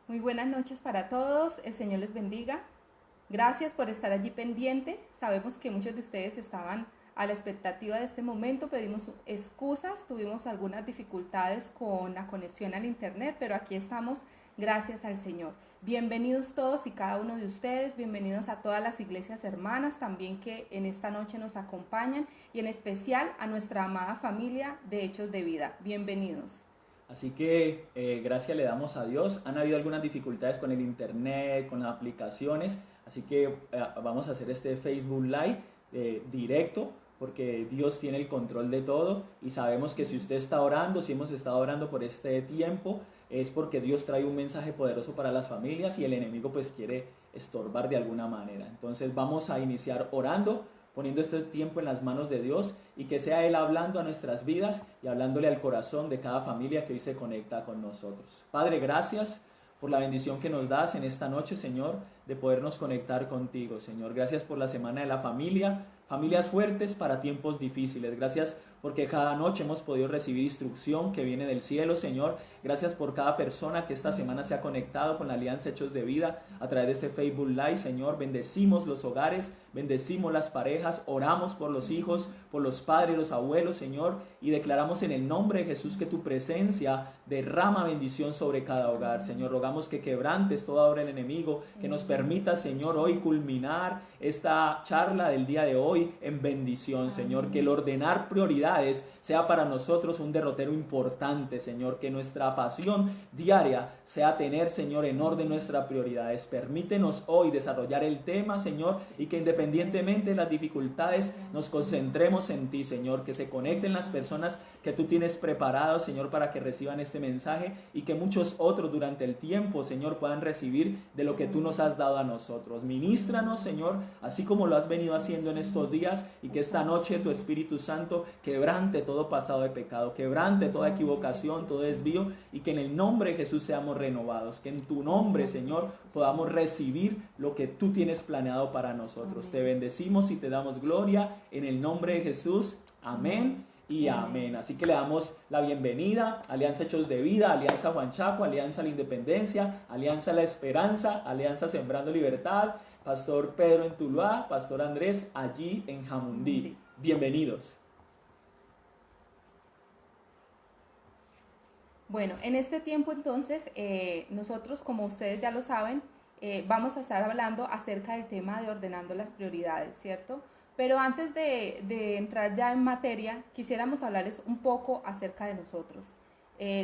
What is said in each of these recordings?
Muy buenas noches para todos, el Señor les bendiga. Gracias por estar allí pendiente. Sabemos que muchos de ustedes estaban a la expectativa de este momento, pedimos excusas, tuvimos algunas dificultades con la conexión al internet, pero aquí estamos, gracias al Señor. Bienvenidos todos y cada uno de ustedes, bienvenidos a todas las iglesias hermanas también que en esta noche nos acompañan y en especial a nuestra amada familia de Hechos de Vida. Bienvenidos. Así que gracias le damos a Dios. Han habido algunas dificultades con el internet, con las aplicaciones, así que vamos a hacer este Facebook Live directo porque Dios tiene el control de todo y sabemos que si usted está orando, si hemos estado orando por este tiempo, es porque Dios trae un mensaje poderoso para las familias y el enemigo pues quiere estorbar de alguna manera. Entonces vamos a iniciar orando, poniendo este tiempo en las manos de Dios y que sea Él hablando a nuestras vidas y hablándole al corazón de cada familia que hoy se conecta con nosotros. Padre, gracias por la bendición que nos das en esta noche, Señor, de podernos conectar contigo, Señor. Gracias por la semana de la familia, familias fuertes para tiempos difíciles. Gracias porque cada noche hemos podido recibir instrucción que viene del cielo, Señor. Gracias por cada persona que esta semana se ha conectado con la Alianza Hechos de Vida a través de este Facebook Live, Señor. Bendecimos los hogares, bendecimos las parejas, oramos por los hijos, por los padres, los abuelos, Señor, y declaramos en el nombre de Jesús que tu presencia derrama bendición sobre cada hogar, Señor. Rogamos que quebrantes toda obra del enemigo, que nos permita, Señor, hoy culminar esta charla del día de hoy en bendición, Señor. Que el ordenar prioridades sea para nosotros un derrotero importante, Señor. Que nuestra pasión diaria sea tener, Señor, en orden nuestras prioridades. Permítenos hoy desarrollar el tema, Señor, y que independientemente de las dificultades nos concentremos en ti, Señor. Que se conecten las personas que tú tienes preparadas, Señor, para que reciban este mensaje y que muchos otros durante el tiempo, Señor, puedan recibir de lo que tú nos has dado a nosotros. Ministranos, Señor, así como lo has venido haciendo en estos días, y que esta noche tu Espíritu Santo quebrante todo pasado de pecado, quebrante toda equivocación, todo desvío, y que en el nombre de Jesús seamos renovados, que en tu nombre, Señor, podamos recibir lo que tú tienes planeado para nosotros. Te bendecimos y te damos gloria en el nombre de Jesús. Amén y amén. Así que le damos la bienvenida a Alianza Hechos de Vida, Alianza Juan Chaco, Alianza La Independencia, Alianza La Esperanza, Alianza Sembrando Libertad, Pastor Pedro en Tuluá, Pastor Andrés allí en Jamundí. Bienvenidos. Bueno, en este tiempo entonces, nosotros, como ustedes ya lo saben, vamos a estar hablando acerca del tema de ordenando las prioridades, ¿cierto? Pero antes de entrar ya en materia, quisiéramos hablarles un poco acerca de nosotros.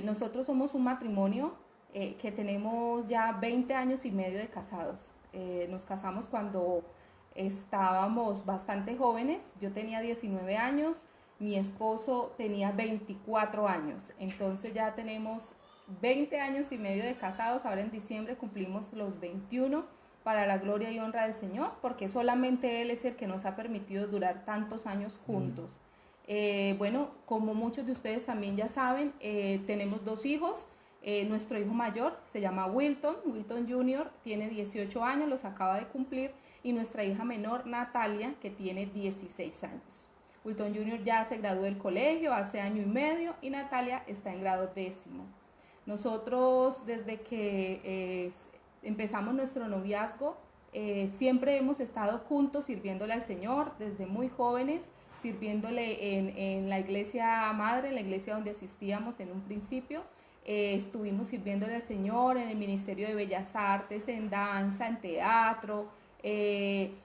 Nosotros somos un matrimonio que tenemos ya 20 años y medio de casados. Nos casamos cuando estábamos bastante jóvenes. Yo tenía 19 años, mi esposo tenía 24 años. Entonces ya tenemos 20 años y medio de casados. Ahora en diciembre cumplimos los 21 para la gloria y honra del Señor, porque solamente Él es el que nos ha permitido durar tantos años juntos. Bueno, como muchos de ustedes también ya saben, tenemos dos hijos. Nuestro hijo mayor se llama Wilton Jr., tiene 18 años, los acaba de cumplir, y nuestra hija menor, Natalia, que tiene 16 años. Wilton Jr. ya se graduó del colegio hace año y medio y Natalia está en grado 10º. Nosotros, desde que empezamos nuestro noviazgo, siempre hemos estado juntos sirviéndole al Señor, desde muy jóvenes, sirviéndole en la iglesia madre, en la iglesia donde asistíamos en un principio. Estuvimos sirviéndole al Señor en el Ministerio de Bellas Artes, en danza, en teatro.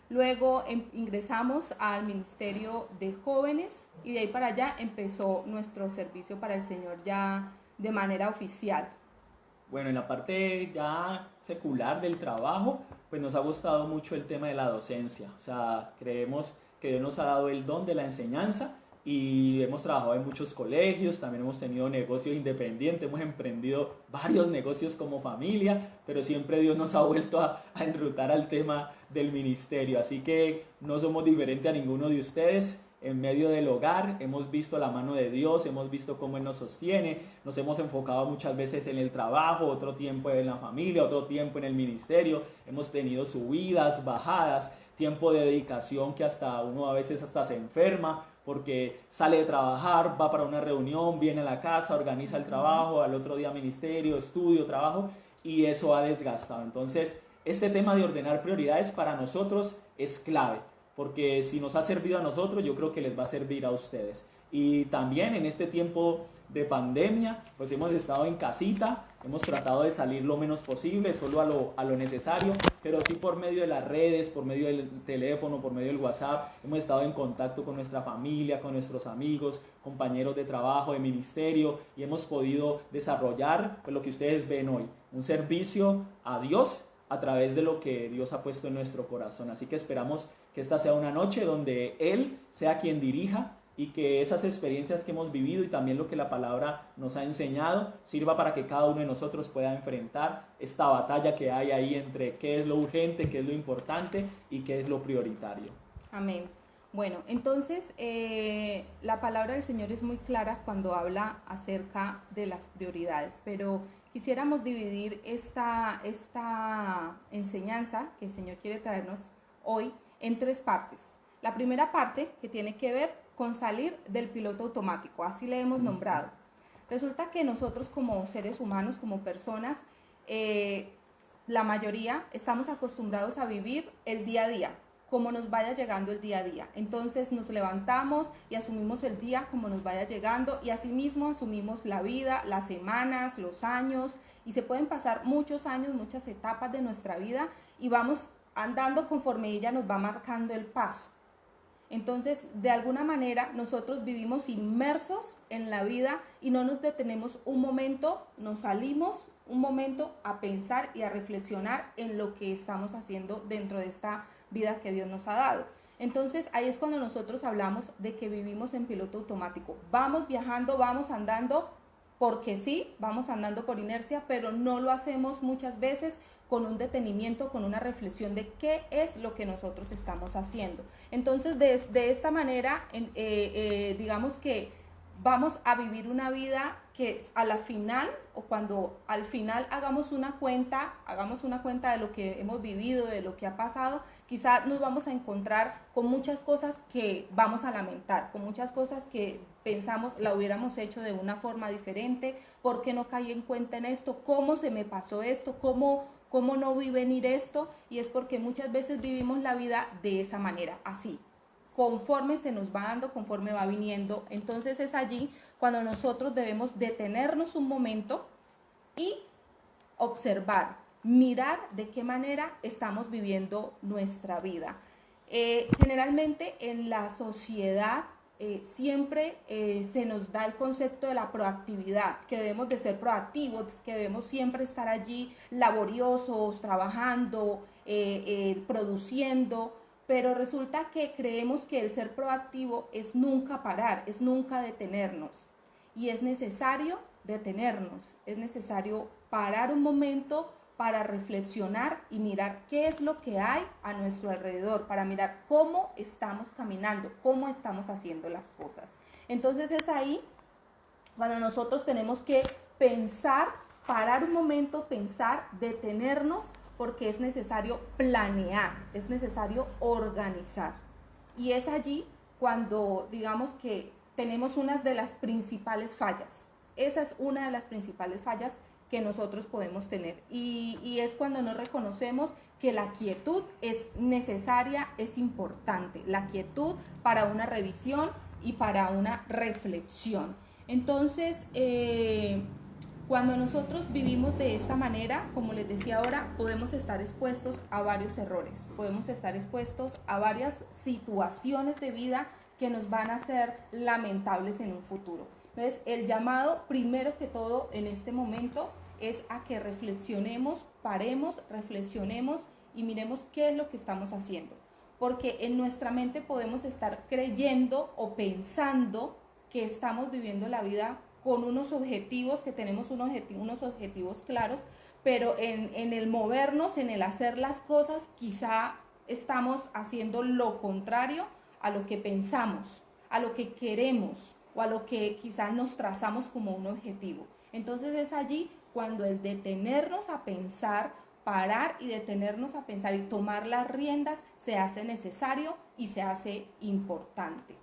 Luego ingresamos al Ministerio de Jóvenes y de ahí para allá empezó nuestro servicio para el Señor ya de manera oficial. Bueno, en la parte ya secular del trabajo, pues nos ha gustado mucho el tema de la docencia. O sea, creemos que Dios nos ha dado el don de la enseñanza y hemos trabajado en muchos colegios, también hemos tenido negocios independientes, hemos emprendido varios negocios como familia, pero siempre Dios nos ha vuelto a enrutar al tema del ministerio. Así que no somos diferentes a ninguno de ustedes. En medio del hogar hemos visto la mano de Dios, hemos visto cómo Él nos sostiene, nos hemos enfocado muchas veces en el trabajo, otro tiempo en la familia, otro tiempo en el ministerio, hemos tenido subidas, bajadas, tiempo de dedicación que hasta uno a veces hasta se enferma porque sale de trabajar, va para una reunión, viene a la casa, organiza el trabajo, al otro día ministerio, estudio, trabajo, y eso ha desgastado. Entonces, este tema de ordenar prioridades para nosotros es clave, porque si nos ha servido a nosotros, yo creo que les va a servir a ustedes. Y también en este tiempo de pandemia, pues hemos estado en casita, hemos tratado de salir lo menos posible, solo a lo necesario, pero sí por medio de las redes, por medio del teléfono, por medio del WhatsApp, hemos estado en contacto con nuestra familia, con nuestros amigos, compañeros de trabajo, de ministerio, y hemos podido desarrollar pues, lo que ustedes ven hoy, un servicio a Dios a través de lo que Dios ha puesto en nuestro corazón. Así que esperamos que esta sea una noche donde Él sea quien dirija y que esas experiencias que hemos vivido y también lo que la palabra nos ha enseñado sirva para que cada uno de nosotros pueda enfrentar esta batalla que hay ahí entre qué es lo urgente, qué es lo importante y qué es lo prioritario. Amén. Bueno, entonces la palabra del Señor es muy clara cuando habla acerca de las prioridades, pero quisiéramos dividir esta enseñanza que el Señor quiere traernos hoy en tres partes. La primera parte que tiene que ver con salir del piloto automático, así le hemos nombrado. Resulta que nosotros como seres humanos, como personas, la mayoría estamos acostumbrados a vivir el día a día, como nos vaya llegando el día a día. Entonces nos levantamos y asumimos el día como nos vaya llegando y asimismo asumimos la vida, las semanas, los años, y se pueden pasar muchos años, muchas etapas de nuestra vida y vamos andando conforme ella nos va marcando el paso. Entonces, de alguna manera, nosotros vivimos inmersos en la vida y no nos detenemos un momento, nos salimos un momento a pensar y a reflexionar en lo que estamos haciendo dentro de esta vida que Dios nos ha dado. Entonces, ahí es cuando nosotros hablamos de que vivimos en piloto automático. Vamos viajando, vamos andando, porque sí, vamos andando por inercia, pero no lo hacemos muchas veces con un detenimiento, con una reflexión de qué es lo que nosotros estamos haciendo. Entonces, de esta manera, digamos que vamos a vivir una vida que a la final, o cuando al final hagamos una cuenta de lo que hemos vivido, de lo que ha pasado, quizá nos vamos a encontrar con muchas cosas que vamos a lamentar, con muchas cosas que pensamos la hubiéramos hecho de una forma diferente, ¿por qué no caí en cuenta en esto? ¿Cómo se me pasó esto? ¿Cómo no vi venir esto? Y es porque muchas veces vivimos la vida de esa manera, así, conforme se nos va dando, conforme va viniendo. Entonces es allí cuando nosotros debemos detenernos un momento y observar, mirar de qué manera estamos viviendo nuestra vida. Generalmente en la sociedad siempre se nos da el concepto de la proactividad, que debemos de ser proactivos, que debemos siempre estar allí laboriosos, trabajando, produciendo, pero resulta que creemos que el ser proactivo es nunca parar, es nunca detenernos. Y es necesario detenernos, es necesario parar un momento para reflexionar y mirar qué es lo que hay a nuestro alrededor, para mirar cómo estamos caminando, cómo estamos haciendo las cosas. Entonces es ahí cuando nosotros tenemos que pensar, parar un momento, pensar, detenernos, porque es necesario planear, es necesario organizar. Y es allí cuando digamos que tenemos una de las principales fallas. Esa es una de las principales fallas que nosotros podemos tener. Y es cuando no reconocemos que la quietud es necesaria, es importante. La quietud para una revisión y para una reflexión. Entonces, cuando nosotros vivimos de esta manera, como les decía ahora, podemos estar expuestos a varios errores, podemos estar expuestos a varias situaciones de vida que nos van a ser lamentables en un futuro. Entonces, el llamado, primero que todo, en este momento, es a que reflexionemos, paremos, reflexionemos y miremos qué es lo que estamos haciendo. Porque en nuestra mente podemos estar creyendo o pensando que estamos viviendo la vida con unos objetivos, que tenemos unos objetivos claros, pero en el movernos, en el hacer las cosas, quizá estamos haciendo lo contrario a lo que pensamos, a lo que queremos o a lo que quizás nos trazamos como un objetivo. Entonces es allí cuando el detenernos a pensar, parar y detenernos a pensar y tomar las riendas se hace necesario y se hace importante.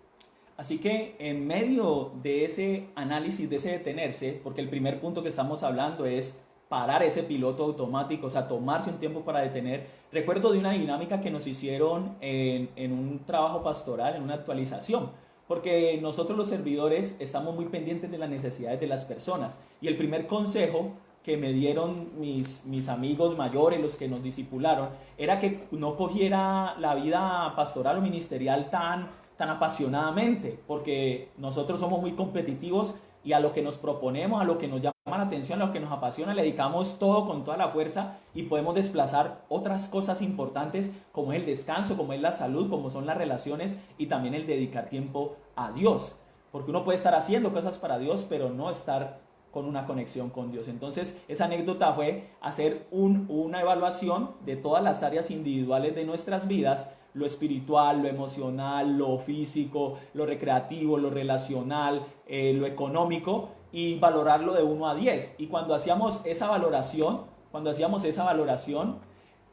Así que en medio de ese análisis, de ese detenerse, porque el primer punto que estamos hablando es parar ese piloto automático, o sea, tomarse un tiempo para detener. Recuerdo de una dinámica que nos hicieron en un trabajo pastoral, en una actualización, porque nosotros los servidores estamos muy pendientes de las necesidades de las personas. Y el primer consejo que me dieron mis amigos mayores, los que nos discipularon, era que no cogiera la vida pastoral o ministerial tan apasionadamente, porque nosotros somos muy competitivos y a lo que nos proponemos, a lo que nos llama la atención, a lo que nos apasiona, le dedicamos todo con toda la fuerza y podemos desplazar otras cosas importantes como es el descanso, como es la salud, como son las relaciones y también el dedicar tiempo a Dios, porque uno puede estar haciendo cosas para Dios, pero no estar con una conexión con Dios. Entonces, esa anécdota fue hacer una evaluación de todas las áreas individuales de nuestras vidas, lo espiritual, lo emocional, lo físico, lo recreativo, lo relacional, lo económico, y valorarlo de 1 a 10. Y cuando hacíamos esa valoración,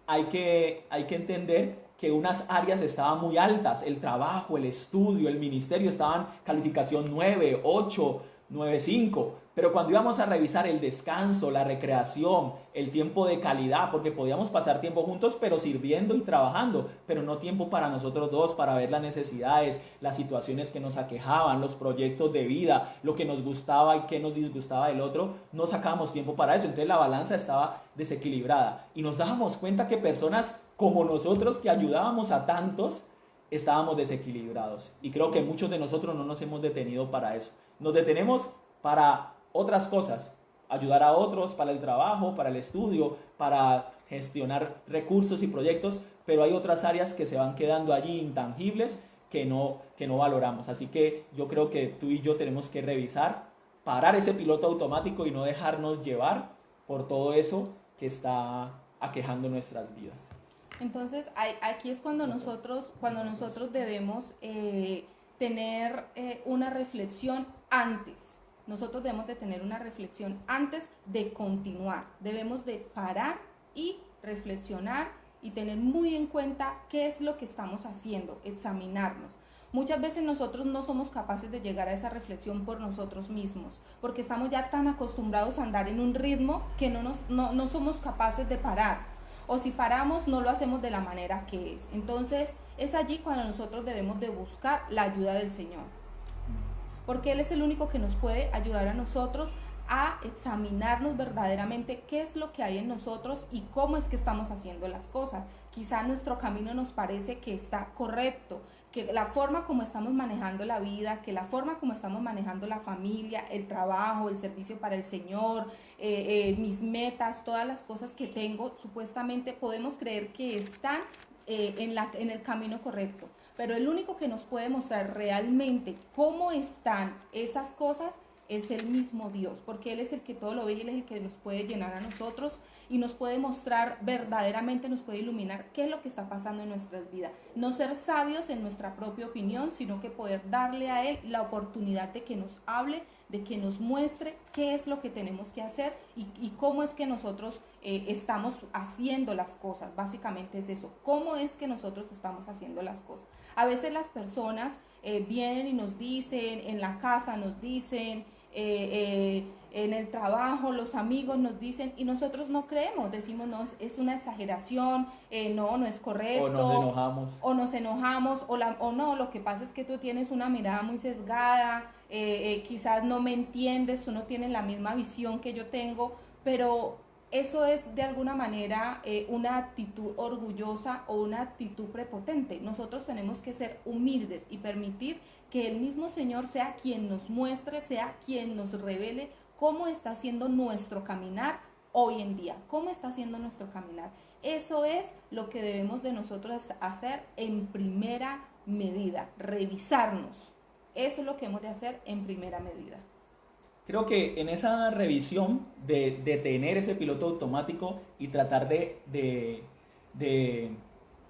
hay que entender que unas áreas estaban muy altas, el trabajo, el estudio, el ministerio estaban calificación 9, 8, 9.5, pero cuando íbamos a revisar el descanso, la recreación, el tiempo de calidad, porque podíamos pasar tiempo juntos, pero sirviendo y trabajando, pero no tiempo para nosotros dos, para ver las necesidades, las situaciones que nos aquejaban, los proyectos de vida, lo que nos gustaba y qué nos disgustaba del otro, no sacábamos tiempo para eso. Entonces la balanza estaba desequilibrada y nos dábamos cuenta que personas como nosotros que ayudábamos a tantos, estábamos desequilibrados. Y creo que muchos de nosotros no nos hemos detenido para eso. Nos detenemos para otras cosas, ayudar a otros, para el trabajo, para el estudio, para gestionar recursos y proyectos, pero hay otras áreas que se van quedando allí intangibles que no valoramos. Así que yo creo que tú y yo tenemos que revisar, parar ese piloto automático y no dejarnos llevar por todo eso que está aquejando nuestras vidas. Entonces, aquí es cuando nosotros debemos tener una reflexión antes. Nosotros debemos de tener una reflexión antes de continuar. Debemos de parar y reflexionar y tener muy en cuenta qué es lo que estamos haciendo, examinarnos. Muchas veces nosotros no somos capaces de llegar a esa reflexión por nosotros mismos, porque estamos ya tan acostumbrados a andar en un ritmo que no somos capaces de parar. O si paramos, no lo hacemos de la manera que es. Entonces, es allí cuando nosotros debemos de buscar la ayuda del Señor. Porque Él es el único que nos puede ayudar a nosotros a examinarnos verdaderamente qué es lo que hay en nosotros y cómo es que estamos haciendo las cosas. Quizá nuestro camino nos parece que está correcto, que la forma como estamos manejando la vida, que la forma como estamos manejando la familia, el trabajo, el servicio para el Señor, mis metas, todas las cosas que tengo, supuestamente podemos creer que están en el camino correcto. Pero el único que nos puede mostrar realmente cómo están esas cosas es el mismo Dios, porque Él es el que todo lo ve y Él es el que nos puede llenar a nosotros y nos puede mostrar verdaderamente, nos puede iluminar qué es lo que está pasando en nuestras vidas. No ser sabios en nuestra propia opinión, sino que poder darle a Él la oportunidad de que nos hable, de que nos muestre qué es lo que tenemos que hacer y cómo es que nosotros estamos haciendo las cosas. Básicamente es eso, cómo es que nosotros estamos haciendo las cosas. A veces las personas vienen y nos dicen, en la casa nos dicen, en el trabajo, los amigos nos dicen y nosotros no creemos, decimos no, es una exageración, no es correcto. O nos enojamos, o no, lo que pasa es que tú tienes una mirada muy sesgada, quizás no me entiendes, tú no tienes la misma visión que yo tengo, pero eso es de alguna manera una actitud orgullosa o una actitud prepotente. Nosotros tenemos que ser humildes y permitir que el mismo Señor sea quien nos muestre, sea quien nos revele cómo está siendo nuestro caminar hoy en día, cómo está siendo nuestro caminar. Eso es lo que debemos de nosotros hacer en primera medida, revisarnos. Eso es lo que hemos de hacer en primera medida. Creo que en esa revisión de tener ese piloto automático y tratar de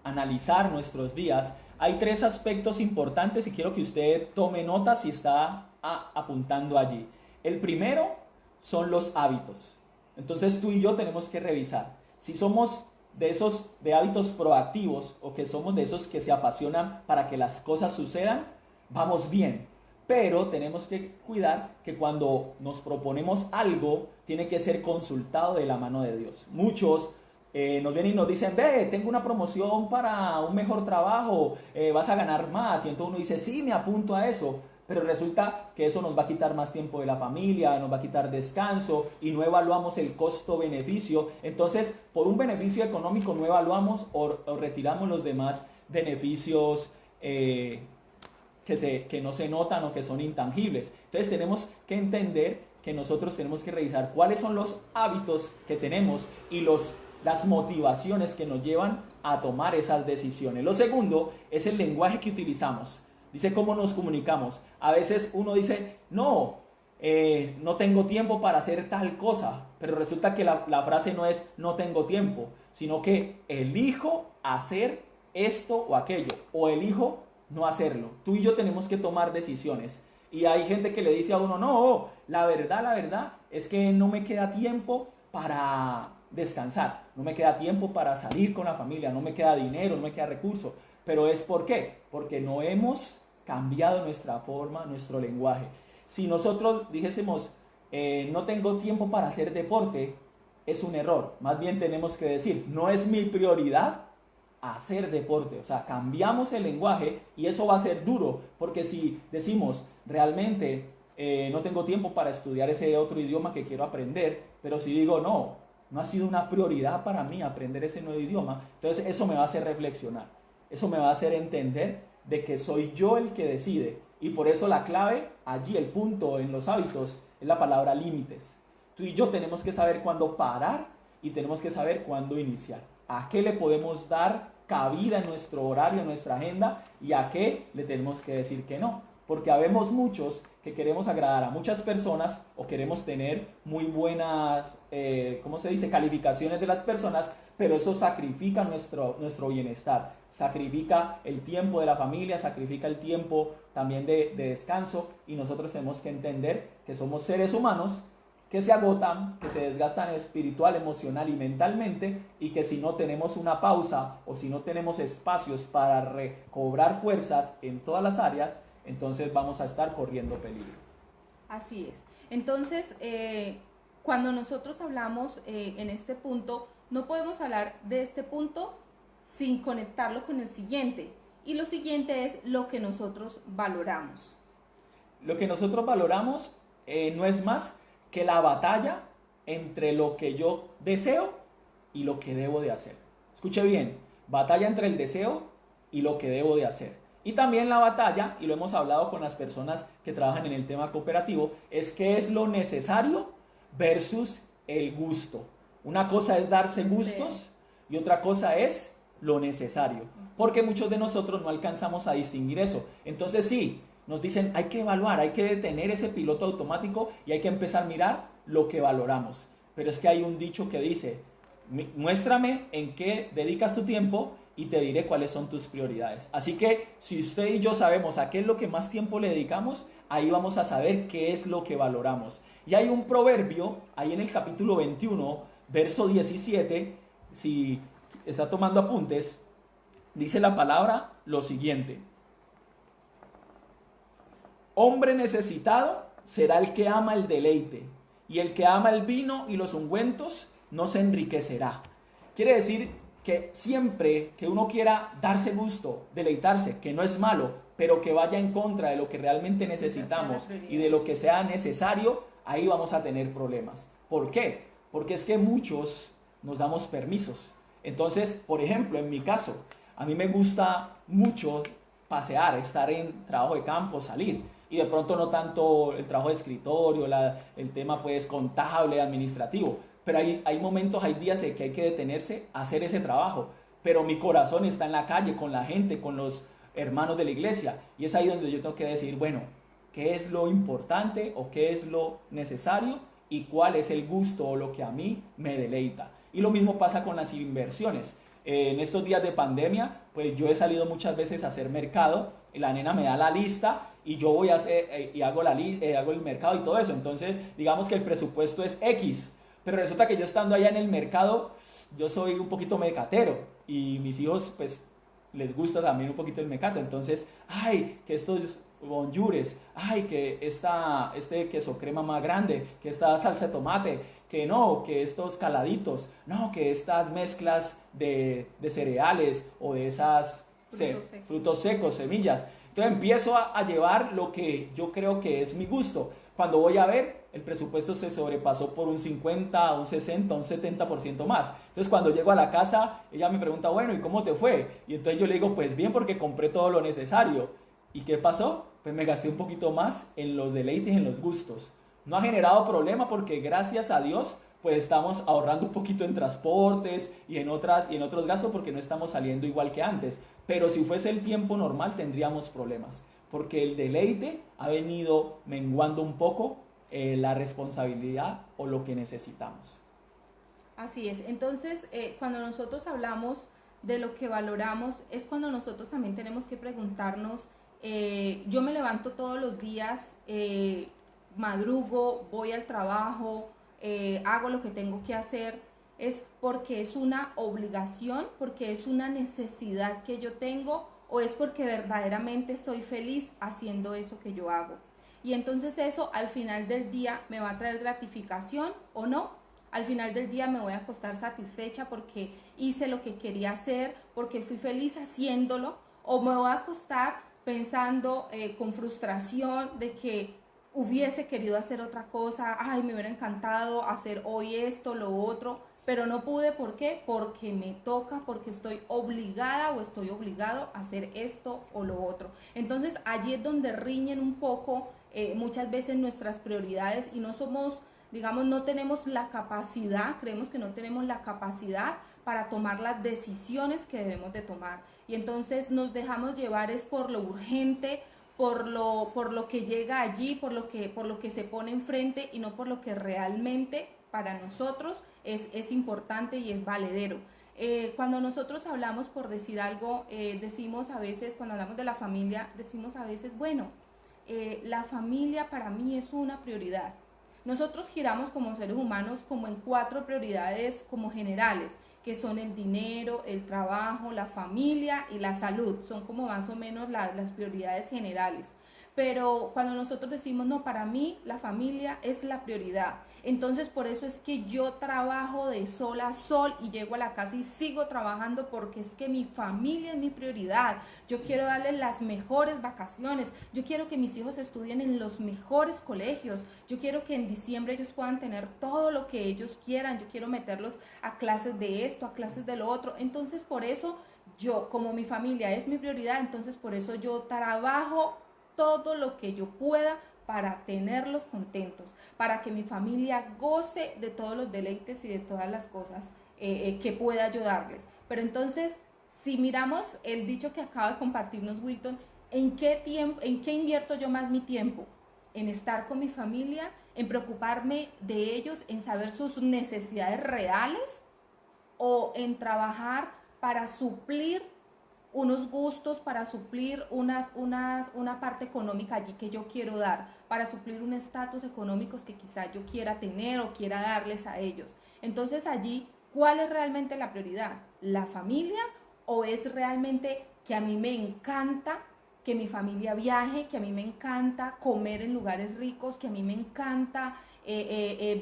analizar nuestros días, hay 3 aspectos importantes y quiero que usted tome nota si está apuntando allí. El primero son los hábitos. Entonces tú y yo tenemos que revisar si somos de hábitos proactivos o que somos de esos que se apasionan para que las cosas sucedan, vamos bien. Pero tenemos que cuidar que cuando nos proponemos algo, tiene que ser consultado de la mano de Dios. Muchos nos vienen y nos dicen, ve, tengo una promoción para un mejor trabajo, vas a ganar más. Y entonces uno dice, sí, me apunto a eso. Pero resulta que eso nos va a quitar más tiempo de la familia, nos va a quitar descanso y no evaluamos el costo-beneficio. Entonces, por un beneficio económico no evaluamos o retiramos los demás beneficios que no se notan o que son intangibles. Entonces tenemos que entender que nosotros tenemos que revisar cuáles son los hábitos que tenemos y las motivaciones que nos llevan a tomar esas decisiones. Lo segundo es el lenguaje que utilizamos. Dice cómo nos comunicamos. A veces uno dice, no tengo tiempo para hacer tal cosa, pero resulta que la frase no es no tengo tiempo, sino que elijo hacer esto o aquello, o elijo no hacerlo. Tú y yo tenemos que tomar decisiones. Y hay gente que le dice a uno, no, la verdad es que no me queda tiempo para descansar, no me queda tiempo para salir con la familia, no me queda dinero, no me queda recurso. Pero es ¿por qué? Porque no hemos cambiado nuestra forma, nuestro lenguaje. Si nosotros dijésemos, no tengo tiempo para hacer deporte, es un error. Más bien tenemos que decir, no es mi prioridad hacer deporte. O sea, cambiamos el lenguaje y eso va a ser duro, porque si decimos realmente no tengo tiempo para estudiar ese otro idioma que quiero aprender, pero si digo no ha sido una prioridad para mí aprender ese nuevo idioma, entonces eso me va a hacer reflexionar, eso me va a hacer entender de que soy yo el que decide. Y por eso la clave allí, el punto en los hábitos, es la palabra límites. Tú y yo tenemos que saber cuándo parar y tenemos que saber cuándo iniciar. A qué le podemos dar cabida en nuestro horario, en nuestra agenda, y a qué le tenemos que decir que no. Porque habemos muchos que queremos agradar a muchas personas o queremos tener muy buenas, calificaciones de las personas, pero eso sacrifica nuestro bienestar, sacrifica el tiempo de la familia, sacrifica el tiempo también de descanso, y nosotros tenemos que entender que somos seres humanos que se agotan, que se desgastan espiritual, emocional y mentalmente, y que si no tenemos una pausa o si no tenemos espacios para recobrar fuerzas en todas las áreas, entonces vamos a estar corriendo peligro. Así es. Entonces, cuando nosotros hablamos en este punto, no podemos hablar de este punto sin conectarlo con el siguiente. Y lo siguiente es lo que nosotros valoramos. Lo que nosotros valoramos no es más que la batalla entre lo que yo deseo y lo que debo de hacer. Escuche bien, batalla entre el deseo y lo que debo de hacer. Y también la batalla, y lo hemos hablado con las personas que trabajan en el tema cooperativo, es qué es lo necesario versus el gusto. Una cosa es darse gustos y otra cosa es lo necesario, porque muchos de nosotros no alcanzamos a distinguir eso. Entonces sí, nos dicen hay que evaluar, hay que detener ese piloto automático y hay que empezar a mirar lo que valoramos. Pero es que hay un dicho que dice, muéstrame en qué dedicas tu tiempo y te diré cuáles son tus prioridades. Así que si usted y yo sabemos a qué es lo que más tiempo le dedicamos, ahí vamos a saber qué es lo que valoramos. Y hay un proverbio ahí en el capítulo 21, verso 17, si está tomando apuntes, dice la palabra lo siguiente: hombre necesitado será el que ama el deleite, y el que ama el vino y los ungüentos no se enriquecerá. Quiere decir que siempre que uno quiera darse gusto, deleitarse, que no es malo, pero que vaya en contra de lo que realmente necesitamos y de lo que sea necesario, ahí vamos a tener problemas. ¿Por qué? Porque es que muchos nos damos permisos. Entonces, por ejemplo, en mi caso, a mí me gusta mucho pasear, estar en trabajo de campo, salir. Y de pronto no tanto el trabajo de escritorio, el tema pues contable, administrativo. Pero hay momentos, hay días en que hay que detenerse a hacer ese trabajo. Pero mi corazón está en la calle, con la gente, con los hermanos de la iglesia. Y es ahí donde yo tengo que decir, bueno, ¿qué es lo importante o qué es lo necesario? Y cuál es el gusto o lo que a mí me deleita. Y lo mismo pasa con las inversiones. En estos días de pandemia, pues yo he salido muchas veces a hacer mercado. La nena me da la lista y yo voy a hacer y hago el mercado y todo eso. Entonces, digamos que el presupuesto es X. Pero resulta que yo estando allá en el mercado, yo soy un poquito mecatero y mis hijos pues les gusta también un poquito el mecato. Entonces, ay, que estos bonjours, ay, que este queso crema más grande, que esta salsa de tomate, que no, que estos caladitos, no, que estas mezclas de cereales o de esas frutos secos, semillas. Entonces empiezo a llevar lo que yo creo que es mi gusto. Cuando voy a ver, el presupuesto se sobrepasó por un 50, un 60, un 70% más. Entonces cuando llego a la casa, ella me pregunta, bueno, ¿y cómo te fue? Y entonces yo le digo, pues bien, porque compré todo lo necesario. ¿Y qué pasó? Pues me gasté un poquito más en los deleites, en los gustos. No ha generado problema porque gracias a Dios pues estamos ahorrando un poquito en transportes y en otros gastos porque no estamos saliendo igual que antes. Pero si fuese el tiempo normal tendríamos problemas porque el deleite ha venido menguando un poco la responsabilidad o lo que necesitamos. Así es. Entonces, cuando nosotros hablamos de lo que valoramos, es cuando nosotros también tenemos que preguntarnos, yo me levanto todos los días, madrugo, voy al trabajo, hago lo que tengo que hacer, es porque es una obligación, porque es una necesidad que yo tengo, o es porque verdaderamente soy feliz haciendo eso que yo hago. Y entonces eso al final del día me va a traer gratificación o no. Al final del día me voy a acostar satisfecha porque hice lo que quería hacer, porque fui feliz haciéndolo, o me voy a acostar pensando con frustración de que hubiese querido hacer otra cosa, ay, me hubiera encantado hacer hoy esto, lo otro, pero no pude. ¿Por qué? Porque me toca, porque estoy obligada o estoy obligado a hacer esto o lo otro. Entonces allí es donde riñen un poco muchas veces nuestras prioridades y no somos, digamos, no tenemos la capacidad, creemos que no tenemos la capacidad para tomar las decisiones que debemos de tomar. Y entonces nos dejamos llevar es por lo urgente, por lo que llega allí, por lo que se pone enfrente y no por lo que realmente para nosotros es importante y es valedero. Cuando nosotros hablamos, por decir algo, decimos a veces, cuando hablamos de la familia, decimos a veces, bueno, la familia para mí es una prioridad. Nosotros giramos como seres humanos como en 4 prioridades como generales, que son el dinero, el trabajo, la familia y la salud. Son como más o menos las prioridades generales. Pero cuando nosotros decimos, no, para mí la familia es la prioridad, entonces por eso es que yo trabajo de sol a sol y llego a la casa y sigo trabajando porque es que mi familia es mi prioridad. Yo quiero darles las mejores vacaciones, yo quiero que mis hijos estudien en los mejores colegios, yo quiero que en diciembre ellos puedan tener todo lo que ellos quieran, yo quiero meterlos a clases de esto, a clases de lo otro. Entonces por eso yo, como mi familia es mi prioridad, entonces por eso yo trabajo todo lo que yo pueda para tenerlos contentos, para que mi familia goce de todos los deleites y de todas las cosas que pueda yo darles. Pero entonces, si miramos el dicho que acaba de compartirnos Wilton, ¿en qué invierto yo más mi tiempo? ¿En estar con mi familia? ¿En preocuparme de ellos? ¿En saber sus necesidades reales? ¿O en trabajar para suplir unos gustos, para suplir una parte económica allí que yo quiero dar, para suplir un estatus económicos que quizá yo quiera tener o quiera darles a ellos? Entonces allí, ¿cuál es realmente la prioridad? ¿La familia o es realmente que a mí me encanta que mi familia viaje, que a mí me encanta comer en lugares ricos, que a mí me encanta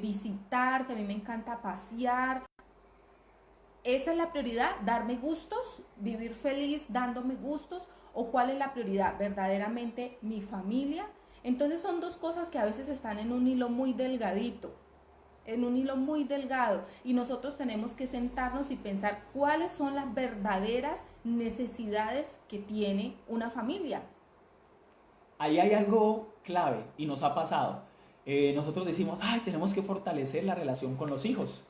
visitar, que a mí me encanta pasear? ¿Esa es la prioridad? ¿Darme gustos? ¿Vivir feliz dándome gustos? ¿O cuál es la prioridad? ¿Verdaderamente mi familia? Entonces son 2 cosas que a veces están en un hilo muy delgadito, en un hilo muy delgado, y nosotros tenemos que sentarnos y pensar cuáles son las verdaderas necesidades que tiene una familia. Ahí hay algo clave y nos ha pasado. Nosotros decimos, ay, tenemos que fortalecer la relación con los hijos,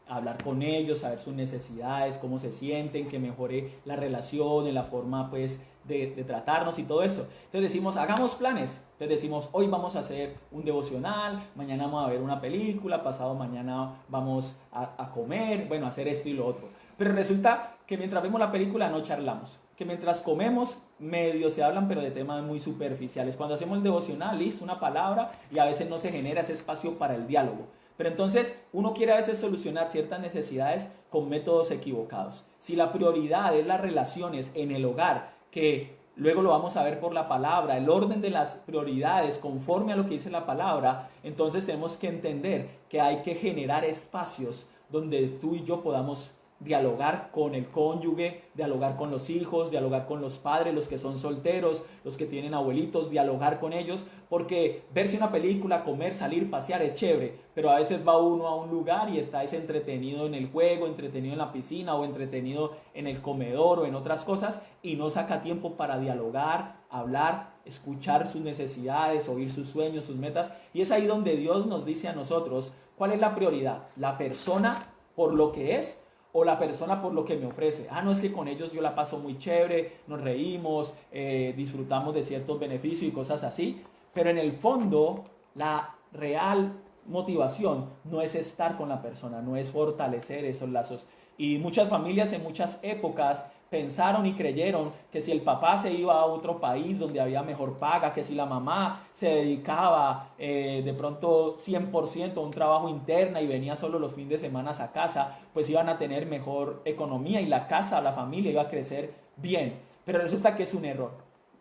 hablar con ellos, saber sus necesidades, cómo se sienten, que mejore la relación, en la forma pues de tratarnos y todo eso. Entonces decimos, hagamos planes. Entonces decimos, hoy vamos a hacer un devocional, mañana vamos a ver una película, pasado mañana vamos a comer, bueno, a hacer esto y lo otro. Pero resulta que mientras vemos la película no charlamos, que mientras comemos medio se hablan pero de temas muy superficiales. Cuando hacemos el devocional, listo, una palabra, y a veces no se genera ese espacio para el diálogo. Pero entonces uno quiere a veces solucionar ciertas necesidades con métodos equivocados. Si la prioridad es las relaciones en el hogar, que luego lo vamos a ver por la palabra, el orden de las prioridades conforme a lo que dice la palabra, entonces tenemos que entender que hay que generar espacios donde tú y yo podamos dialogar con el cónyuge, dialogar con los hijos, dialogar con los padres, los que son solteros, los que tienen abuelitos, dialogar con ellos, porque verse una película, comer, salir, pasear es chévere, pero a veces va uno a un lugar y está entretenido en el juego, entretenido en la piscina o entretenido en el comedor o en otras cosas y no saca tiempo para dialogar, hablar, escuchar sus necesidades, oír sus sueños, sus metas, y es ahí donde Dios nos dice a nosotros cuál es la prioridad, la persona por lo que es o la persona por lo que me ofrece. No es que con ellos yo la paso muy chévere, nos reímos, disfrutamos de ciertos beneficios y cosas así, pero en el fondo la real motivación no es estar con la persona, no es fortalecer esos lazos. Y muchas familias en muchas épocas pensaron y creyeron que si el papá se iba a otro país donde había mejor paga, que si la mamá se dedicaba de pronto 100% a un trabajo interno y venía solo los fines de semana a casa, pues iban a tener mejor economía y la casa, la familia iba a crecer bien. Pero resulta que es un error.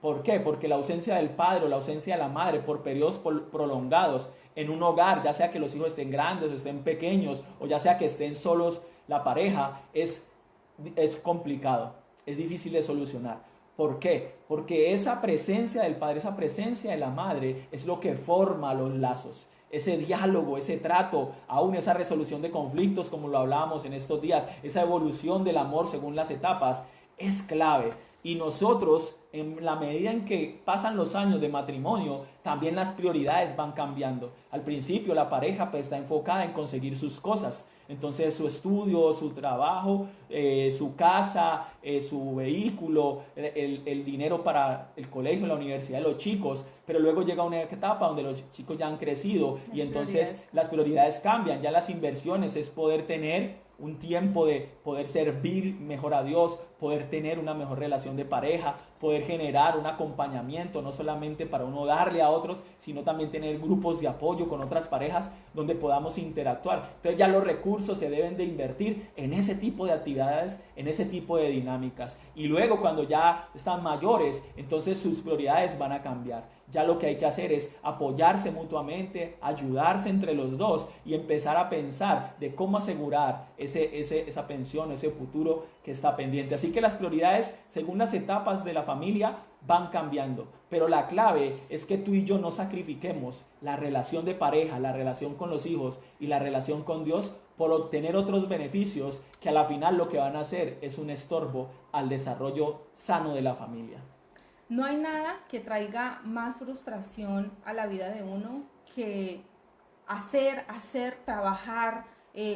¿Por qué? Porque la ausencia del padre o la ausencia de la madre por periodos prolongados en un hogar, ya sea que los hijos estén grandes o estén pequeños, o ya sea que estén solos la pareja, es complicado. Es difícil de solucionar. ¿Por qué? Porque esa presencia del padre, esa presencia de la madre es lo que forma los lazos. Ese diálogo, ese trato, aún esa resolución de conflictos como lo hablábamos en estos días, esa evolución del amor según las etapas, es clave. Y nosotros, en la medida en que pasan los años de matrimonio, también las prioridades van cambiando. Al principio la pareja pues, está enfocada en conseguir sus cosas. Entonces su estudio, su trabajo, su casa, su vehículo, el dinero para el colegio, la universidad de los chicos, pero luego llega una etapa donde los chicos ya han crecido y entonces las prioridades cambian, ya las inversiones es poder tener un tiempo de poder servir mejor a Dios, poder tener una mejor relación de pareja, poder generar un acompañamiento, no solamente para uno darle a otros, sino también tener grupos de apoyo con otras parejas donde podamos interactuar. Entonces ya los recursos se deben de invertir en ese tipo de actividades, en ese tipo de dinámicas. Y luego cuando ya están mayores, entonces sus prioridades van a cambiar. Ya lo que hay que hacer es apoyarse mutuamente, ayudarse entre los dos y empezar a pensar de cómo asegurar esa pensión, ese futuro que está pendiente. Así que las prioridades, según las etapas de la familia, van cambiando. Pero la clave es que tú y yo no sacrifiquemos la relación de pareja, la relación con los hijos y la relación con Dios por obtener otros beneficios que a la final lo que van a hacer es un estorbo al desarrollo sano de la familia. No hay nada que traiga más frustración a la vida de uno que hacer, trabajar,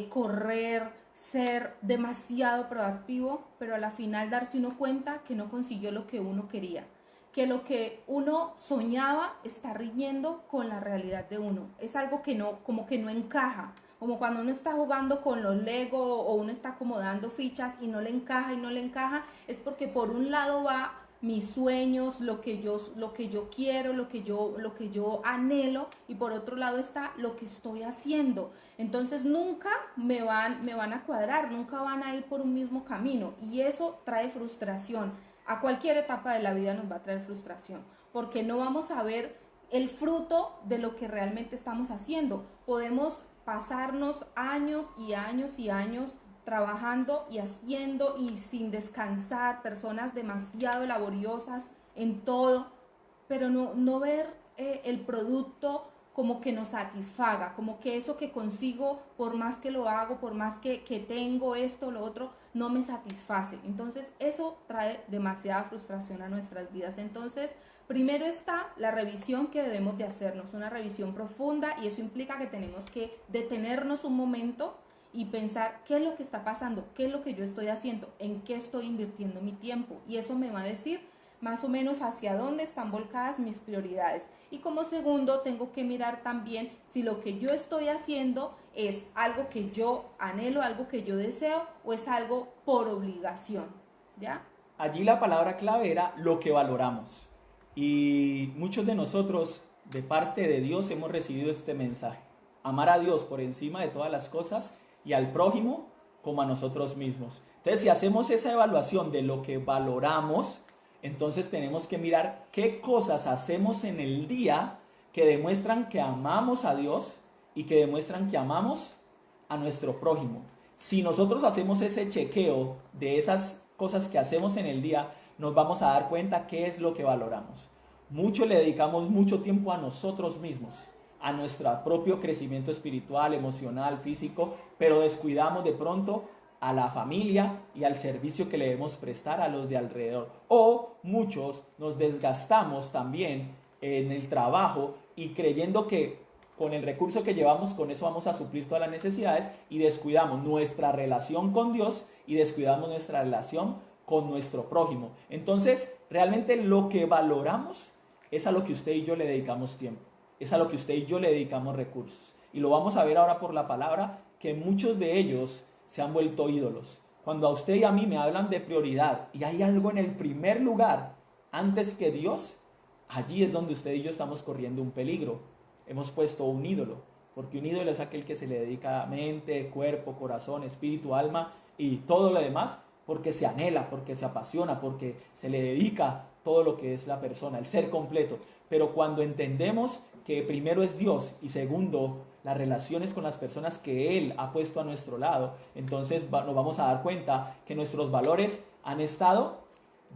correr, ser demasiado proactivo, pero a la final darse uno cuenta que no consiguió lo que uno quería, que lo que uno soñaba está riñendo con la realidad de uno. Es algo que no, como que no encaja. Como cuando uno está jugando con los Lego o uno está acomodando fichas y no le encaja y no le encaja, es porque por un lado va mis sueños, lo que yo quiero, lo que yo anhelo, y por otro lado está lo que estoy haciendo. Entonces nunca me van a cuadrar, nunca van a ir por un mismo camino, y eso trae frustración. A cualquier etapa de la vida nos va a traer frustración, porque no vamos a ver el fruto de lo que realmente estamos haciendo. Podemos pasarnos años y años y años trabajando y haciendo y sin descansar, personas demasiado laboriosas en todo, pero no ver el producto como que nos satisfaga, como que eso que consigo, por más que lo hago, por más que tengo esto, lo otro, no me satisface. Entonces eso trae demasiada frustración a nuestras vidas. Entonces, primero está la revisión que debemos de hacernos, una revisión profunda, y eso implica que tenemos que detenernos un momento y pensar qué es lo que está pasando, qué es lo que yo estoy haciendo, en qué estoy invirtiendo mi tiempo, y eso me va a decir más o menos hacia dónde están volcadas mis prioridades. Y como segundo, tengo que mirar también si lo que yo estoy haciendo es algo que yo anhelo, algo que yo deseo, o es algo por obligación, ¿ya? Allí la palabra clave era lo que valoramos. Y muchos de nosotros, de parte de Dios, hemos recibido este mensaje. amar a Dios por encima de todas las cosas y al prójimo como a nosotros mismos. Entonces, si hacemos esa evaluación de lo que valoramos, entonces tenemos que mirar qué cosas hacemos en el día que demuestran que amamos a Dios y que demuestran que amamos a nuestro prójimo. Si nosotros hacemos ese chequeo de esas cosas que hacemos en el día, nos vamos a dar cuenta qué es lo que valoramos. Mucho le dedicamos mucho tiempo a nosotros mismos, a nuestro propio crecimiento espiritual, emocional, físico, pero descuidamos de pronto a la familia y al servicio que le debemos prestar a los de alrededor. O muchos nos desgastamos también en el trabajo y creyendo que con el recurso que llevamos, con eso vamos a suplir todas las necesidades y descuidamos nuestra relación con Dios y descuidamos nuestra relación con nuestro prójimo. Entonces, realmente lo que valoramos es a lo que usted y yo le dedicamos tiempo, es a lo que usted y yo le dedicamos recursos. Y lo vamos a ver ahora por la palabra, que muchos de ellos se han vuelto ídolos. Cuando a usted y a mí me hablan de prioridad y hay algo en el primer lugar antes que Dios, allí es donde usted y yo estamos corriendo un peligro. Hemos puesto un ídolo, porque un ídolo es aquel que se le dedica mente, cuerpo, corazón, espíritu, alma y todo lo demás, porque se anhela, porque se apasiona, porque se le dedica todo lo que es la persona, el ser completo. Pero cuando entendemos que primero es Dios y segundo las relaciones con las personas que Él ha puesto a nuestro lado, entonces nos vamos a dar cuenta que nuestros valores han estado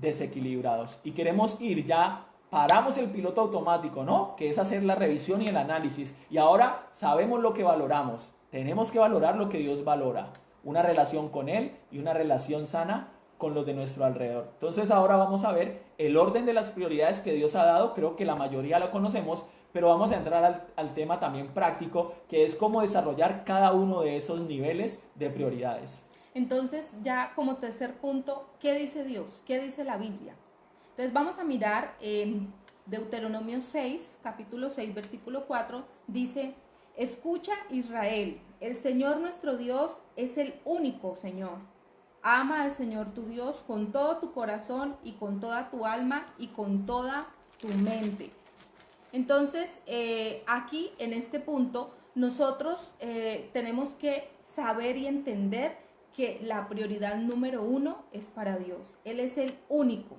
desequilibrados y queremos ir ya. Paramos el piloto automático, ¿no? Que es hacer la revisión y el análisis. Y ahora sabemos lo que valoramos. Tenemos que valorar lo que Dios valora. Una relación con Él y una relación sana con los de nuestro alrededor. Entonces ahora vamos a ver el orden de las prioridades que Dios ha dado. Creo que la mayoría lo conocemos, pero vamos a entrar al tema también práctico, que es cómo desarrollar cada uno de esos niveles de prioridades. Entonces, ya como tercer punto, ¿qué dice Dios? ¿Qué dice la Biblia? Entonces vamos a mirar en Deuteronomio 6, capítulo 6, versículo 4, dice: escucha Israel, el Señor nuestro Dios es el único Señor. Ama al Señor tu Dios con todo tu corazón y con toda tu alma y con toda tu mente. Entonces, aquí en este punto, nosotros tenemos que saber y entender que la prioridad número uno es para Dios. Él es el único.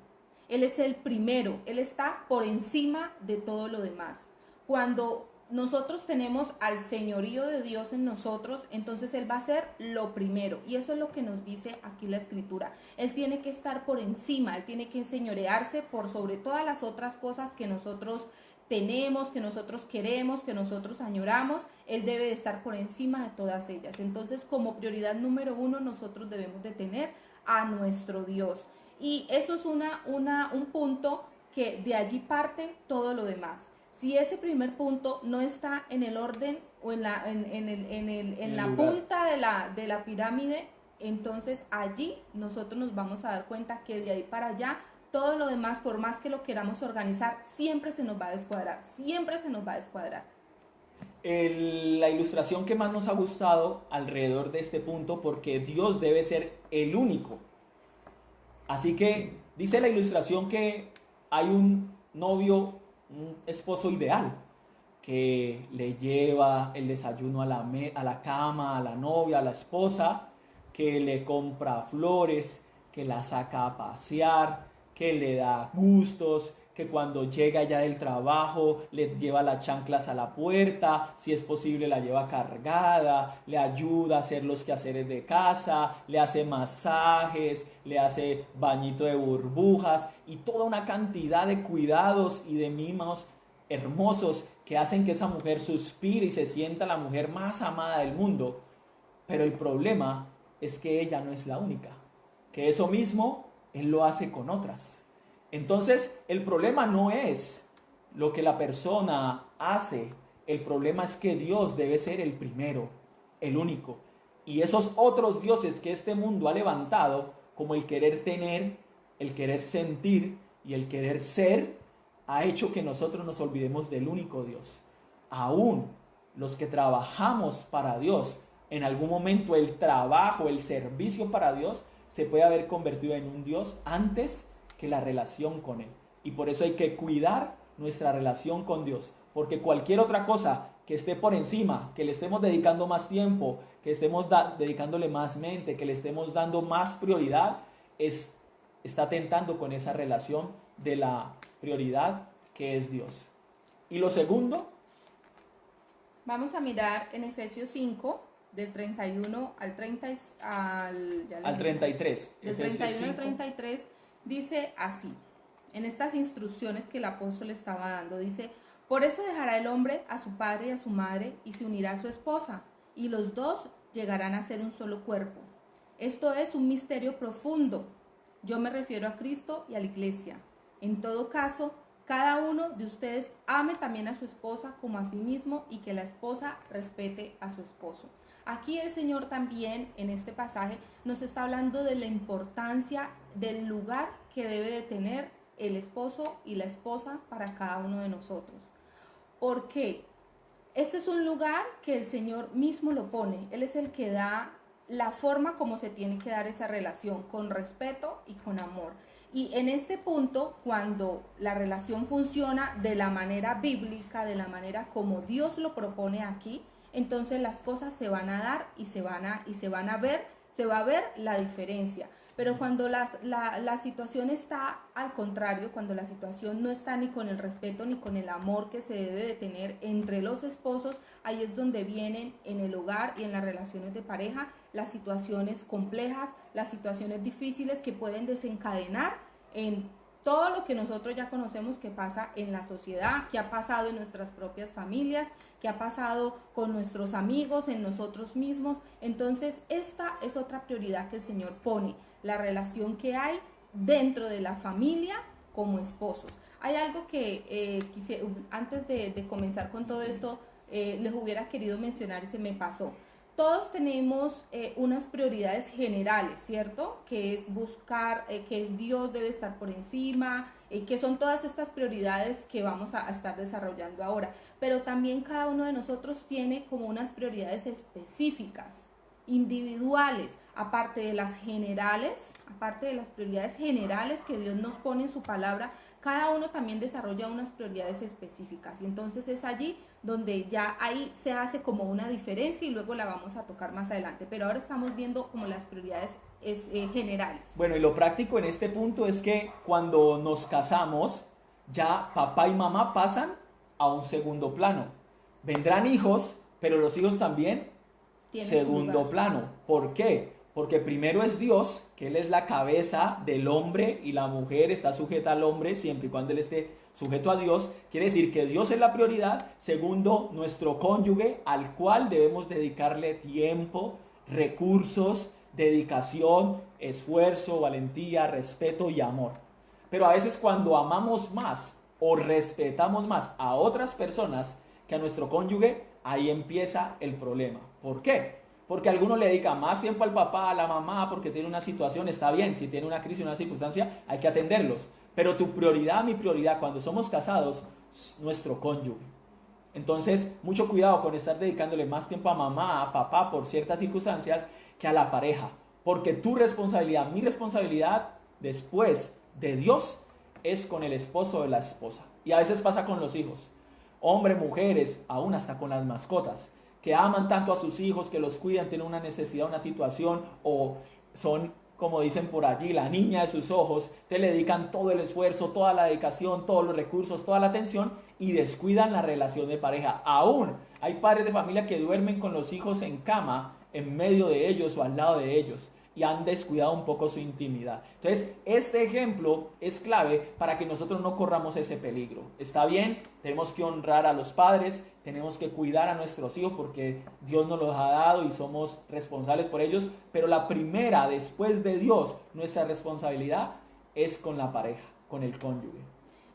Él es el primero, Él está por encima de todo lo demás. Cuando nosotros tenemos al señorío de Dios en nosotros, entonces Él va a ser lo primero. Y eso es lo que nos dice aquí la Escritura. Él tiene que estar por encima, Él tiene que enseñorearse por sobre todas las otras cosas que nosotros tenemos, que nosotros queremos, que nosotros añoramos. Él debe de estar por encima de todas ellas. Entonces, como prioridad número uno, nosotros debemos de tener a nuestro Dios. Y eso es un punto que de allí parte todo lo demás. Si ese primer punto no está en el orden o en la punta de la pirámide, entonces allí nosotros nos vamos a dar cuenta que de ahí para allá todo lo demás, por más que lo queramos organizar, siempre se nos va a descuadrar, siempre se nos va a descuadrar. La ilustración que más nos ha gustado alrededor de este punto, porque Dios debe ser el único. Así que dice la ilustración que hay un novio, un esposo ideal, que le lleva el desayuno a la cama, a la novia, a la esposa, que le compra flores, que la saca a pasear, que le da gustos, que cuando llega ya del trabajo le lleva las chanclas a la puerta, si es posible la lleva cargada, le ayuda a hacer los quehaceres de casa, le hace masajes, le hace bañito de burbujas y toda una cantidad de cuidados y de mimos hermosos que hacen que esa mujer suspire y se sienta la mujer más amada del mundo. Pero el problema es que ella no es la única, que eso mismo Él lo hace con otras. Entonces, el problema no es lo que la persona hace, el problema es que Dios debe ser el primero, el único. Y esos otros dioses que este mundo ha levantado, como el querer tener, el querer sentir y el querer ser, ha hecho que nosotros nos olvidemos del único Dios. Aún los que trabajamos para Dios, en algún momento el trabajo, el servicio para Dios, se puede haber convertido en un Dios antes que la relación con Él. Y por eso hay que cuidar nuestra relación con Dios, porque cualquier otra cosa que esté por encima, que le estemos dedicando más tiempo, que estemos dedicándole más mente, que le estemos dando más prioridad, está atentando con esa relación de la prioridad que es Dios. Y lo segundo, vamos a mirar en Efesios 5, del 31 al 30, al 33. Del Efesios 31 al 5. 33 dice así, en estas instrucciones que el apóstol estaba dando, dice: por eso dejará el hombre a su padre y a su madre y se unirá a su esposa, y los dos llegarán a ser un solo cuerpo. Esto es un misterio profundo. Yo me refiero a Cristo y a la iglesia. En todo caso, cada uno de ustedes ame también a su esposa como a sí mismo, y que la esposa respete a su esposo. Aquí el Señor también en este pasaje nos está hablando de la importancia del lugar que debe de tener el esposo y la esposa para cada uno de nosotros. ¿Por qué? Este es un lugar que el Señor mismo lo pone. Él es el que da la forma como se tiene que dar esa relación, con respeto y con amor. Y en este punto, cuando la relación funciona de la manera bíblica, de la manera como Dios lo propone aquí, entonces las cosas se van a dar y se va a ver la diferencia. Pero cuando la situación está al contrario, cuando la situación no está ni con el respeto ni con el amor que se debe de tener entre los esposos, ahí es donde vienen en el hogar y en las relaciones de pareja las situaciones complejas, las situaciones difíciles que pueden desencadenar en todo lo que nosotros ya conocemos que pasa en la sociedad, que ha pasado en nuestras propias familias, que ha pasado con nuestros amigos, en nosotros mismos. Entonces, esta es otra prioridad que el Señor pone, la relación que hay dentro de la familia como esposos. Hay algo que antes de comenzar con todo esto, les hubiera querido mencionar y se me pasó. Todos tenemos unas prioridades generales, ¿cierto? Que es buscar que Dios debe estar por encima, que son todas estas prioridades que vamos a estar desarrollando ahora. Pero también cada uno de nosotros tiene como unas prioridades específicas, individuales, aparte de las generales, aparte de las prioridades generales que Dios nos pone en su palabra. Cada uno también desarrolla unas prioridades específicas, y entonces es allí donde ya ahí se hace como una diferencia, y luego la vamos a tocar más adelante, pero ahora estamos viendo como las prioridades generales. Bueno, y lo práctico en este punto es que cuando nos casamos, ya papá y mamá pasan a un segundo plano. Vendrán hijos, pero los hijos también segundo plano. ¿Por qué? Porque primero es Dios, que Él es la cabeza del hombre, y la mujer está sujeta al hombre siempre y cuando Él esté sujeto a Dios. Quiere decir que Dios es la prioridad. Segundo, nuestro cónyuge, al cual debemos dedicarle tiempo, recursos, dedicación, esfuerzo, valentía, respeto y amor. Pero a veces cuando amamos más o respetamos más a otras personas que a nuestro cónyuge, ahí empieza el problema. ¿Por qué? Porque alguno le dedica más tiempo al papá, a la mamá, porque tiene una situación. Está bien, si tiene una crisis, una circunstancia, hay que atenderlos. Pero tu prioridad, mi prioridad, cuando somos casados, es nuestro cónyuge. Entonces, mucho cuidado con estar dedicándole más tiempo a mamá, a papá, por ciertas circunstancias, que a la pareja. Porque tu responsabilidad, mi responsabilidad, después de Dios, es con el esposo o la esposa. Y a veces pasa con los hijos. Hombres, mujeres, aún hasta con las mascotas, que aman tanto a sus hijos, que los cuidan, tienen una necesidad, una situación, o son, como dicen por allí, la niña de sus ojos, te le dedican todo el esfuerzo, toda la dedicación, todos los recursos, toda la atención, y descuidan la relación de pareja. Aún hay padres de familia que duermen con los hijos en cama, en medio de ellos o al lado de ellos, y han descuidado un poco su intimidad. Entonces, este ejemplo es clave para que nosotros no corramos ese peligro. Está bien, tenemos que honrar a los padres, tenemos que cuidar a nuestros hijos porque Dios nos los ha dado y somos responsables por ellos, pero la primera, después de Dios, nuestra responsabilidad es con la pareja, con el cónyuge.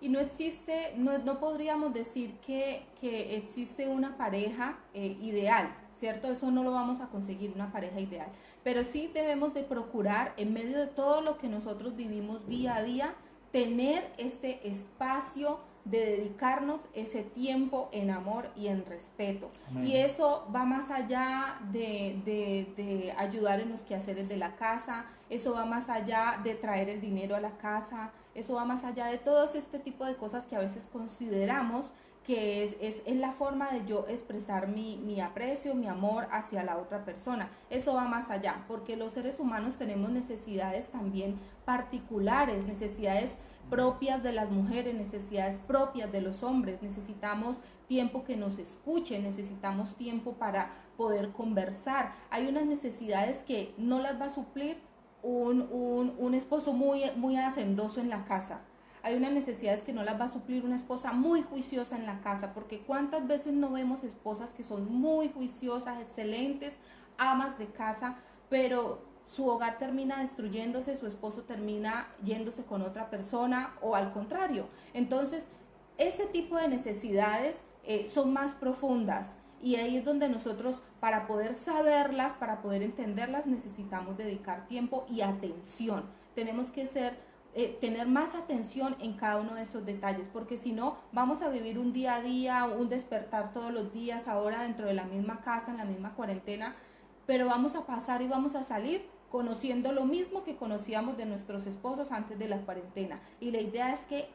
Y no existe, no podríamos decir que existe una pareja ideal, ¿cierto? Eso no lo vamos a conseguir, una pareja ideal. Pero sí debemos de procurar, en medio de todo lo que nosotros vivimos día a día, tener este espacio de dedicarnos ese tiempo en amor y en respeto. Amén. Y eso va más allá de ayudar en los quehaceres de la casa, eso va más allá de traer el dinero a la casa, eso va más allá de todo este tipo de cosas que a veces consideramos que es la forma de yo expresar mi aprecio, mi amor hacia la otra persona. Eso va más allá, porque los seres humanos tenemos necesidades también particulares, necesidades propias de las mujeres, necesidades propias de los hombres. Necesitamos tiempo que nos escuchen, necesitamos tiempo para poder conversar. Hay unas necesidades que no las va a suplir un esposo muy hacendoso en la casa. Hay unas necesidades que no las va a suplir una esposa muy juiciosa en la casa, porque cuántas veces no vemos esposas que son muy juiciosas, excelentes, amas de casa, pero su hogar termina destruyéndose, su esposo termina yéndose con otra persona o al contrario. Entonces, ese tipo de necesidades son más profundas y ahí es donde nosotros, para poder saberlas, para poder entenderlas, necesitamos dedicar tiempo y atención. Tenemos que tener más atención en cada uno de esos detalles, porque si no, vamos a vivir un día a día, un despertar todos los días, ahora dentro de la misma casa, en la misma cuarentena, pero vamos a pasar y vamos a salir conociendo lo mismo que conocíamos de nuestros esposos antes de la cuarentena. Y la idea es que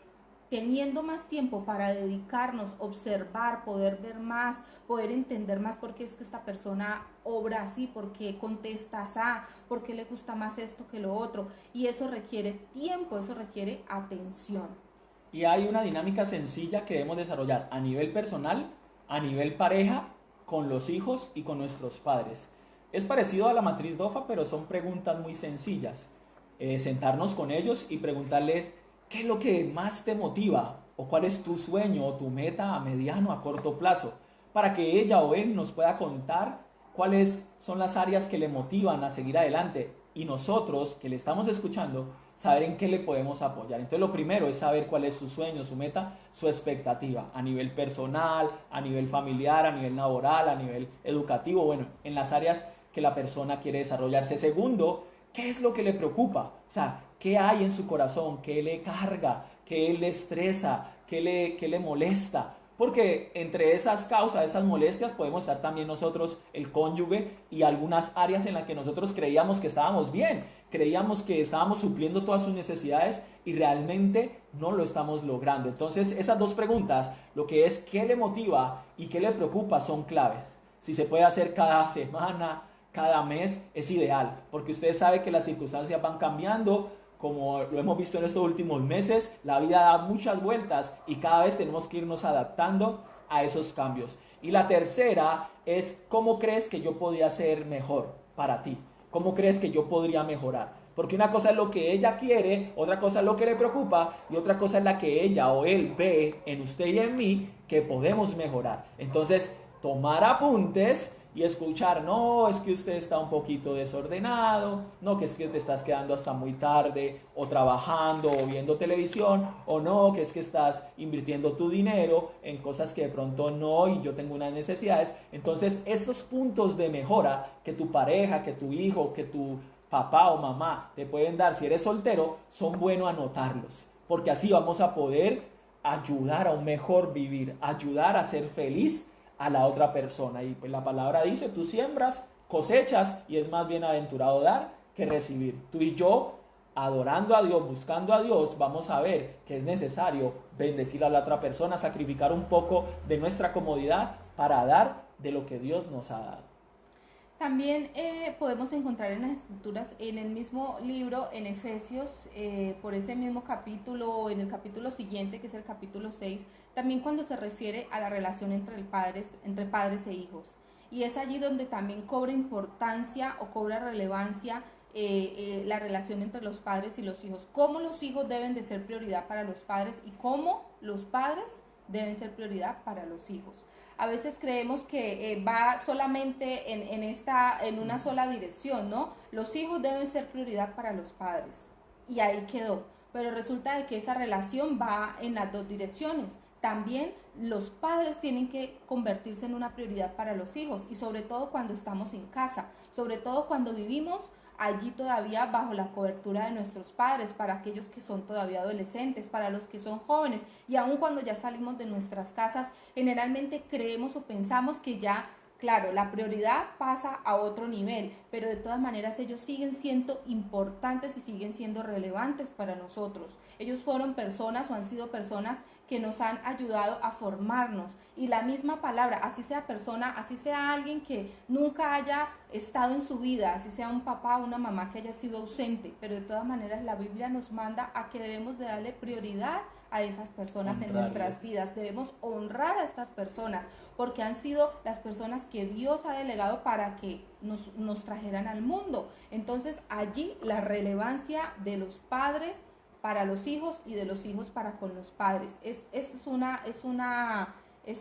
teniendo más tiempo para dedicarnos, observar, poder ver más, poder entender más por qué es que esta persona obra así, por qué contesta así, por qué le gusta más esto que lo otro. Y eso requiere tiempo, eso requiere atención. Y hay una dinámica sencilla que debemos desarrollar a nivel personal, a nivel pareja, con los hijos y con nuestros padres. Es parecido a la matriz DOFA, pero son preguntas muy sencillas. Sentarnos con ellos y preguntarles qué es lo que más te motiva o cuál es tu sueño o tu meta a mediano, a corto plazo, para que ella o él nos pueda contar cuáles son las áreas que le motivan a seguir adelante y nosotros que le estamos escuchando saber en qué le podemos apoyar. Entonces lo primero es saber cuál es su sueño, su meta, su expectativa a nivel personal, a nivel familiar, a nivel laboral, a nivel educativo, bueno, en las áreas que la persona quiere desarrollarse. Segundo, ¿qué es lo que le preocupa? O sea, ¿qué hay en su corazón? ¿Qué le carga? ¿Qué le estresa? ¿Qué le molesta? Porque entre esas causas, esas molestias, podemos estar también nosotros, el cónyuge, y algunas áreas en las que nosotros creíamos que estábamos bien, creíamos que estábamos supliendo todas sus necesidades y realmente no lo estamos logrando. Entonces, esas dos preguntas, lo que es qué le motiva y qué le preocupa, son claves. Si se puede hacer cada semana, cada mes, es ideal, porque usted sabe que las circunstancias van cambiando. Como lo hemos visto en estos últimos meses, la vida da muchas vueltas y cada vez tenemos que irnos adaptando a esos cambios. Y la tercera es, ¿cómo crees que yo podría ser mejor para ti? ¿Cómo crees que yo podría mejorar? Porque una cosa es lo que ella quiere, otra cosa es lo que le preocupa y otra cosa es la que ella o él ve en usted y en mí que podemos mejorar. Entonces, tomar apuntes y escuchar, no, es que usted está un poquito desordenado, no, que es que te estás quedando hasta muy tarde, o trabajando, o viendo televisión, o no, que es que estás invirtiendo tu dinero en cosas que de pronto no, y yo tengo unas necesidades. Entonces, estos puntos de mejora que tu pareja, que tu hijo, que tu papá o mamá te pueden dar si eres soltero, son buenos anotarlos, porque así vamos a poder ayudar a un mejor vivir, ayudar a ser feliz a la otra persona. Y pues la palabra dice, tú siembras, cosechas, y es más bienaventurado dar que recibir. Tú y yo, adorando a Dios, buscando a Dios, vamos a ver que es necesario bendecir a la otra persona, sacrificar un poco de nuestra comodidad para dar de lo que Dios nos ha dado. También podemos encontrar en las escrituras, en el mismo libro, en Efesios, por ese mismo capítulo, o en el capítulo siguiente, que es el capítulo 6, también cuando se refiere a la relación entre padres e hijos. Y es allí donde también cobra importancia o cobra relevancia la relación entre los padres y los hijos. Cómo los hijos deben de ser prioridad para los padres y cómo los padres deben ser prioridad para los hijos. A veces creemos que va solamente en una sola dirección, ¿no? Los hijos deben ser prioridad para los padres. Y ahí quedó. Pero resulta de que esa relación va en las dos direcciones. También los padres tienen que convertirse en una prioridad para los hijos. Y sobre todo cuando estamos en casa. Sobre todo cuando vivimos allí todavía bajo la cobertura de nuestros padres, para aquellos que son todavía adolescentes, para los que son jóvenes, y aun cuando ya salimos de nuestras casas, generalmente creemos o pensamos que ya Claro, la prioridad pasa a otro nivel, pero de todas maneras ellos siguen siendo importantes y siguen siendo relevantes para nosotros. Ellos fueron personas o han sido personas que nos han ayudado a formarnos. Y la misma palabra, así sea persona, así sea alguien que nunca haya estado en su vida, así sea un papá o una mamá que haya sido ausente, pero de todas maneras la Biblia nos manda a que debemos de darle prioridad a esas personas en nuestras vidas. Debemos honrar a estas personas porque han sido las personas que Dios ha delegado para que nos trajeran al mundo. Entonces allí la relevancia de los padres para los hijos y de los hijos para con los padres es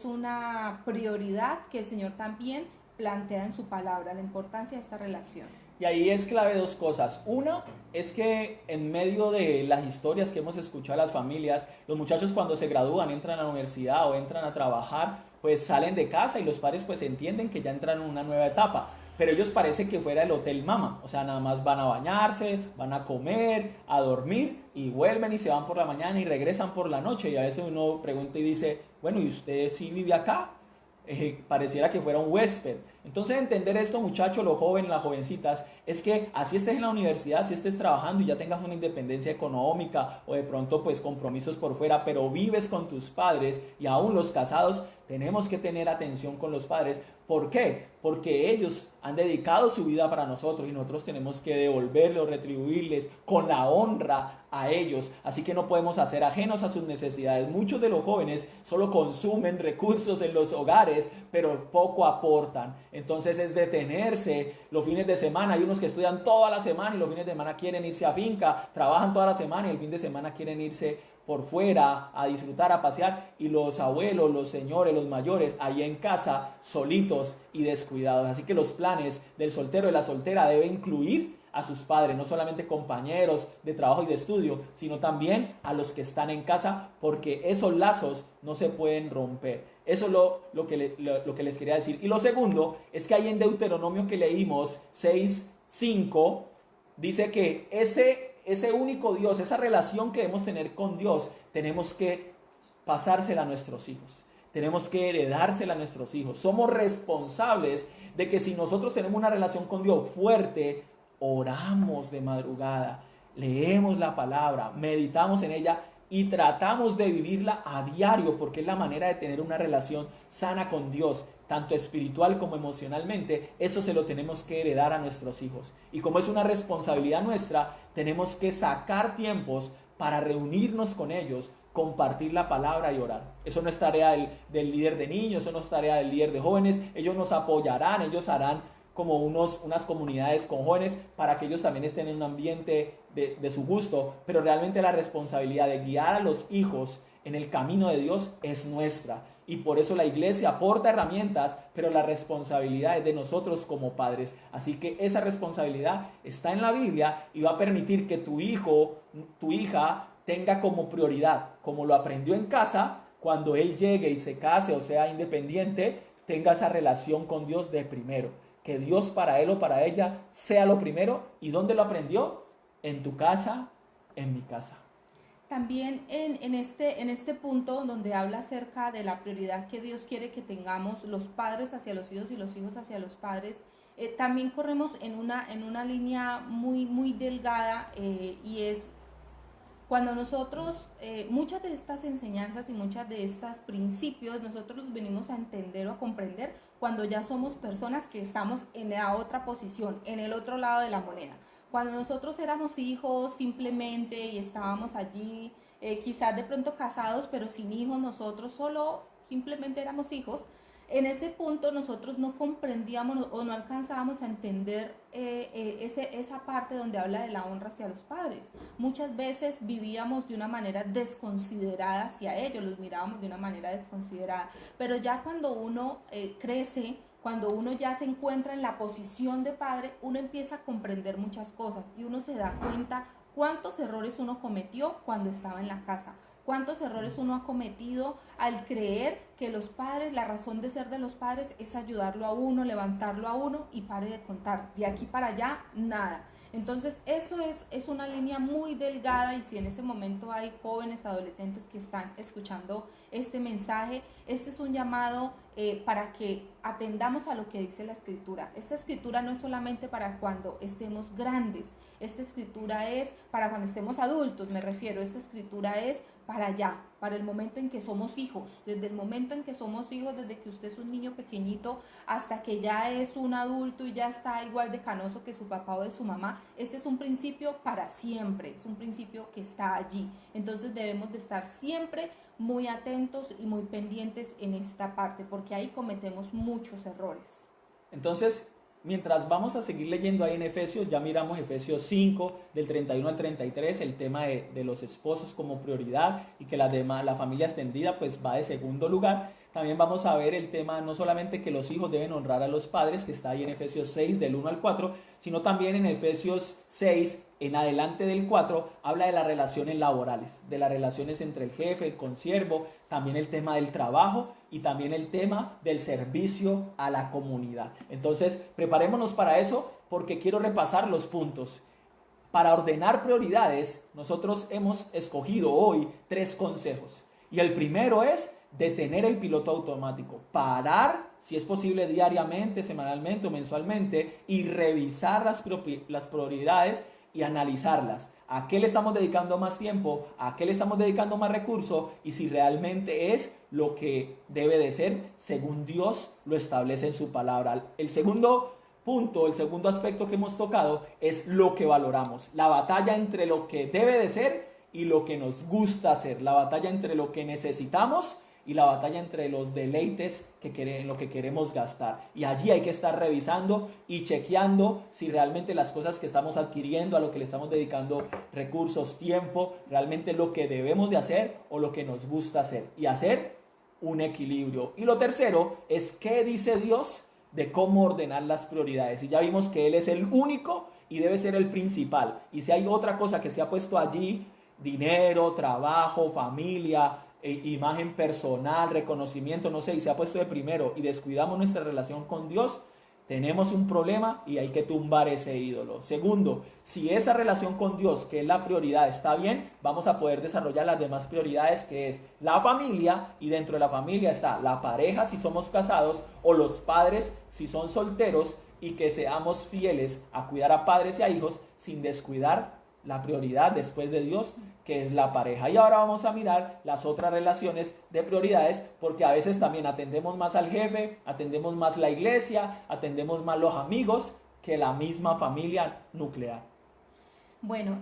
una prioridad que el Señor también plantea en su palabra, la importancia de esta relación. Y ahí es clave dos cosas. Una es que en medio de las historias que hemos escuchado de las familias, los muchachos cuando se gradúan, entran a la universidad o entran a trabajar, pues salen de casa y los padres pues entienden que ya entran en una nueva etapa. Pero ellos parece que fuera el hotel mama, o sea, nada más van a bañarse, van a comer, a dormir y vuelven y se van por la mañana y regresan por la noche. Y a veces uno pregunta y dice, bueno, ¿y usted sí vive acá? Pareciera que fuera un huésped. Entonces entender esto, muchachos, los jóvenes, las jovencitas, es que así estés en la universidad, así estés trabajando y ya tengas una independencia económica o de pronto pues compromisos por fuera, pero vives con tus padres y aún los casados, tenemos que tener atención con los padres. ¿Por qué? Porque ellos han dedicado su vida para nosotros y nosotros tenemos que devolverles o retribuirles con la honra a ellos. Así que no podemos hacer ajenos a sus necesidades. Muchos de los jóvenes solo consumen recursos en los hogares, pero poco aportan. Entonces es detenerse los fines de semana. Hay unos que estudian toda la semana y los fines de semana quieren irse a finca, trabajan toda la semana y el fin de semana quieren irse por fuera a disfrutar, a pasear, y los abuelos, los señores, los mayores ahí en casa solitos y descuidados. Así que los planes del soltero y de la soltera deben incluir a sus padres, no solamente compañeros de trabajo y de estudio, sino también a los que están en casa, porque esos lazos no se pueden romper. Eso es lo que les quería decir. Y lo segundo es que ahí en Deuteronomio que leímos 6:5 dice que ese único Dios, esa relación que debemos tener con Dios, tenemos que pasársela a nuestros hijos. Tenemos que heredársela a nuestros hijos. Somos responsables de que si nosotros tenemos una relación con Dios fuerte, oramos de madrugada, leemos la palabra, meditamos en ella y tratamos de vivirla a diario, porque es la manera de tener una relación sana con Dios, tanto espiritual como emocionalmente. Eso se lo tenemos que heredar a nuestros hijos. Y como es una responsabilidad nuestra, tenemos que sacar tiempos para reunirnos con ellos, compartir la palabra y orar. Eso no es tarea del líder de niños, eso no es tarea del líder de jóvenes. Ellos nos apoyarán, ellos harán como unas comunidades con jóvenes para que ellos también estén en un ambiente de su gusto, pero realmente la responsabilidad de guiar a los hijos en el camino de Dios es nuestra, y por eso la iglesia aporta herramientas, pero la responsabilidad es de nosotros como padres. Así que esa responsabilidad está en la Biblia y va a permitir que tu hijo, tu hija tenga como prioridad, como lo aprendió en casa, cuando él llegue y se case o sea independiente, tenga esa relación con Dios de primero. Que Dios para él o para ella sea lo primero. ¿Y dónde lo aprendió? En tu casa, en mi casa. También en este punto donde habla acerca de la prioridad que Dios quiere que tengamos los padres hacia los hijos y los hijos hacia los padres, también corremos en una línea muy, muy delgada, y es cuando nosotros, muchas de estas enseñanzas y muchas de estos principios, nosotros los venimos a entender o a comprender cuando ya somos personas que estamos en la otra posición, en el otro lado de la moneda. Cuando nosotros éramos hijos simplemente y estábamos allí, quizás de pronto casados, pero sin hijos, nosotros solo simplemente éramos hijos. En ese punto nosotros no comprendíamos o no alcanzábamos a entender esa parte donde habla de la honra hacia los padres. Muchas veces vivíamos de una manera desconsiderada hacia ellos, los mirábamos de una manera desconsiderada. Pero ya cuando uno crece, cuando uno ya se encuentra en la posición de padre, uno empieza a comprender muchas cosas y uno se da cuenta cuántos errores uno cometió cuando estaba en la casa. Cuántos errores uno ha cometido al creer que los padres, la razón de ser de los padres es ayudarlo a uno, levantarlo a uno y pare de contar. De aquí para allá, nada. Entonces, eso es una línea muy delgada, y si en ese momento hay jóvenes, adolescentes que están escuchando este mensaje. Este es un llamado para que atendamos a lo que dice la Escritura. Esta Escritura no es solamente para cuando estemos grandes, esta Escritura es para cuando estemos adultos, me refiero. Esta Escritura es para allá, para el momento en que somos hijos. Desde el momento en que somos hijos, desde que usted es un niño pequeñito hasta que ya es un adulto y ya está igual de canoso que su papá o de su mamá. Este es un principio para siempre, es un principio que está allí. Entonces debemos de estar siempre muy atentos y muy pendientes en esta parte, porque ahí cometemos muchos errores. Entonces, mientras vamos a seguir leyendo ahí en Efesios, ya miramos Efesios 5, del 31 al 33, el tema de los esposos como prioridad y que la familia extendida pues va de segundo lugar. También vamos a ver el tema no solamente que los hijos deben honrar a los padres, que está ahí en Efesios 6, del 1 al 4, sino también en Efesios 6, en adelante del 4, habla de las relaciones laborales, de las relaciones entre el jefe, el consiervo, también el tema del trabajo y también el tema del servicio a la comunidad. Entonces, preparémonos para eso porque quiero repasar los puntos. Para ordenar prioridades, nosotros hemos escogido hoy 3 consejos. Y el primero es detener el piloto automático, parar, si es posible diariamente, semanalmente o mensualmente, y revisar las prioridades y analizarlas. ¿A qué le estamos dedicando más tiempo? ¿A qué le estamos dedicando más recursos? Y si realmente es lo que debe de ser según Dios lo establece en su palabra. El segundo punto, el segundo aspecto que hemos tocado es lo que valoramos. La batalla entre lo que debe de ser y lo que nos gusta hacer. La batalla entre lo que necesitamos y la batalla entre los deleites en lo que queremos gastar. Y allí hay que estar revisando y chequeando si realmente las cosas que estamos adquiriendo, a lo que le estamos dedicando recursos, tiempo, realmente es lo que debemos de hacer o lo que nos gusta hacer. Y hacer un equilibrio. Y lo tercero es qué dice Dios de cómo ordenar las prioridades. Y ya vimos que Él es el único y debe ser el principal. Y si hay otra cosa que se ha puesto allí, dinero, trabajo, familia, imagen personal, reconocimiento, no sé, y se ha puesto de primero y descuidamos nuestra relación con Dios, tenemos un problema y hay que tumbar ese ídolo. Segundo, si esa relación con Dios, que es la prioridad, está bien, vamos a poder desarrollar las demás prioridades, que es la familia, y dentro de la familia está la pareja si somos casados o los padres si son solteros, y que seamos fieles a cuidar a padres y a hijos sin descuidar la prioridad después de Dios, que es la pareja. Y ahora vamos a mirar las otras relaciones de prioridades, porque a veces también atendemos más al jefe, atendemos más la iglesia, atendemos más los amigos que la misma familia nuclear. Bueno,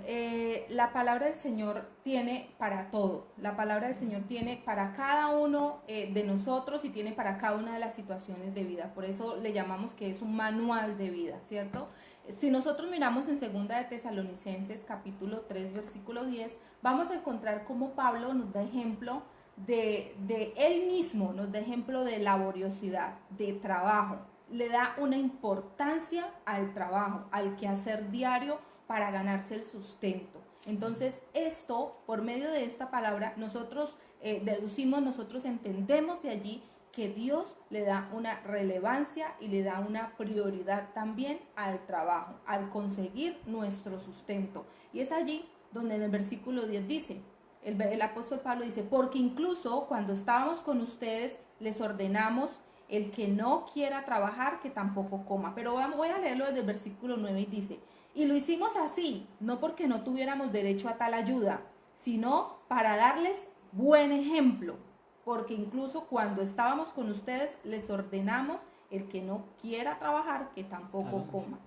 la palabra del Señor tiene para todo. La palabra del Señor tiene para cada uno de nosotros y tiene para cada una de las situaciones de vida. Por eso le llamamos que es un manual de vida, ¿cierto? Si nosotros miramos en 2 de Tesalonicenses capítulo 3 versículo 10, vamos a encontrar cómo Pablo nos da ejemplo de él mismo, nos da ejemplo de laboriosidad, de trabajo. Le da una importancia al trabajo, al quehacer diario para ganarse el sustento. Entonces esto, por medio de esta palabra, nosotros deducimos, nosotros entendemos de allí que Dios le da una relevancia y le da una prioridad también al trabajo, al conseguir nuestro sustento. Y es allí donde en el versículo 10 dice, el apóstol Pablo dice, porque incluso cuando estábamos con ustedes les ordenamos el que no quiera trabajar, que tampoco coma. Pero voy a leerlo desde el versículo 9 y dice, y lo hicimos así, no porque no tuviéramos derecho a tal ayuda, sino para darles buen ejemplo. Porque incluso cuando estábamos con ustedes, les ordenamos el que no quiera trabajar, que tampoco coma.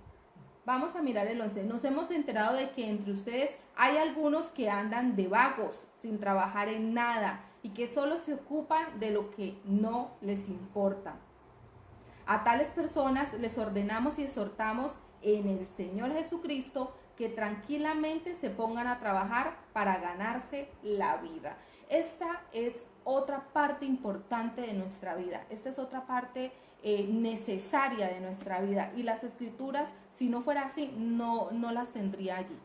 Vamos a mirar el 11. Nos hemos enterado de que entre ustedes hay algunos que andan de vagos, sin trabajar en nada, y que solo se ocupan de lo que no les importa. A tales personas les ordenamos y exhortamos en el Señor Jesucristo que tranquilamente se pongan a trabajar para ganarse la vida. Esta es otra parte importante de nuestra vida, esta es otra parte necesaria de nuestra vida, y las escrituras, si no fuera así, no las tendría allí.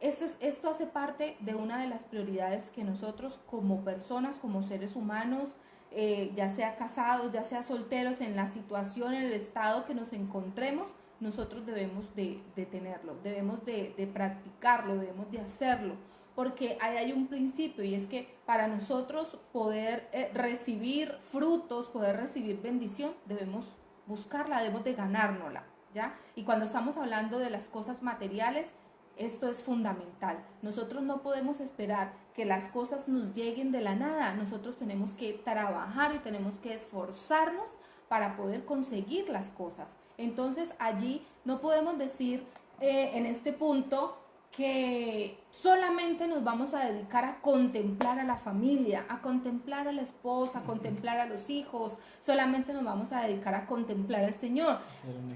Esto hace parte de una de las prioridades que nosotros como personas, como seres humanos, ya sea casados, ya sea solteros, en la situación, en el estado que nos encontremos, nosotros debemos de tenerlo, debemos de practicarlo, debemos de hacerlo. porque ahí hay un principio y es que para nosotros poder recibir frutos, poder recibir bendición, debemos buscarla, debemos de ganárnosla, ¿ya? Y cuando estamos hablando de las cosas materiales, esto es fundamental. Nosotros no podemos esperar que las cosas nos lleguen de la nada. Nosotros tenemos que trabajar y tenemos que esforzarnos para poder conseguir las cosas. Entonces allí no podemos decir en este punto que solamente nos vamos a dedicar a contemplar a la familia, a contemplar a la esposa, a contemplar a los hijos, solamente nos vamos a dedicar a contemplar al Señor.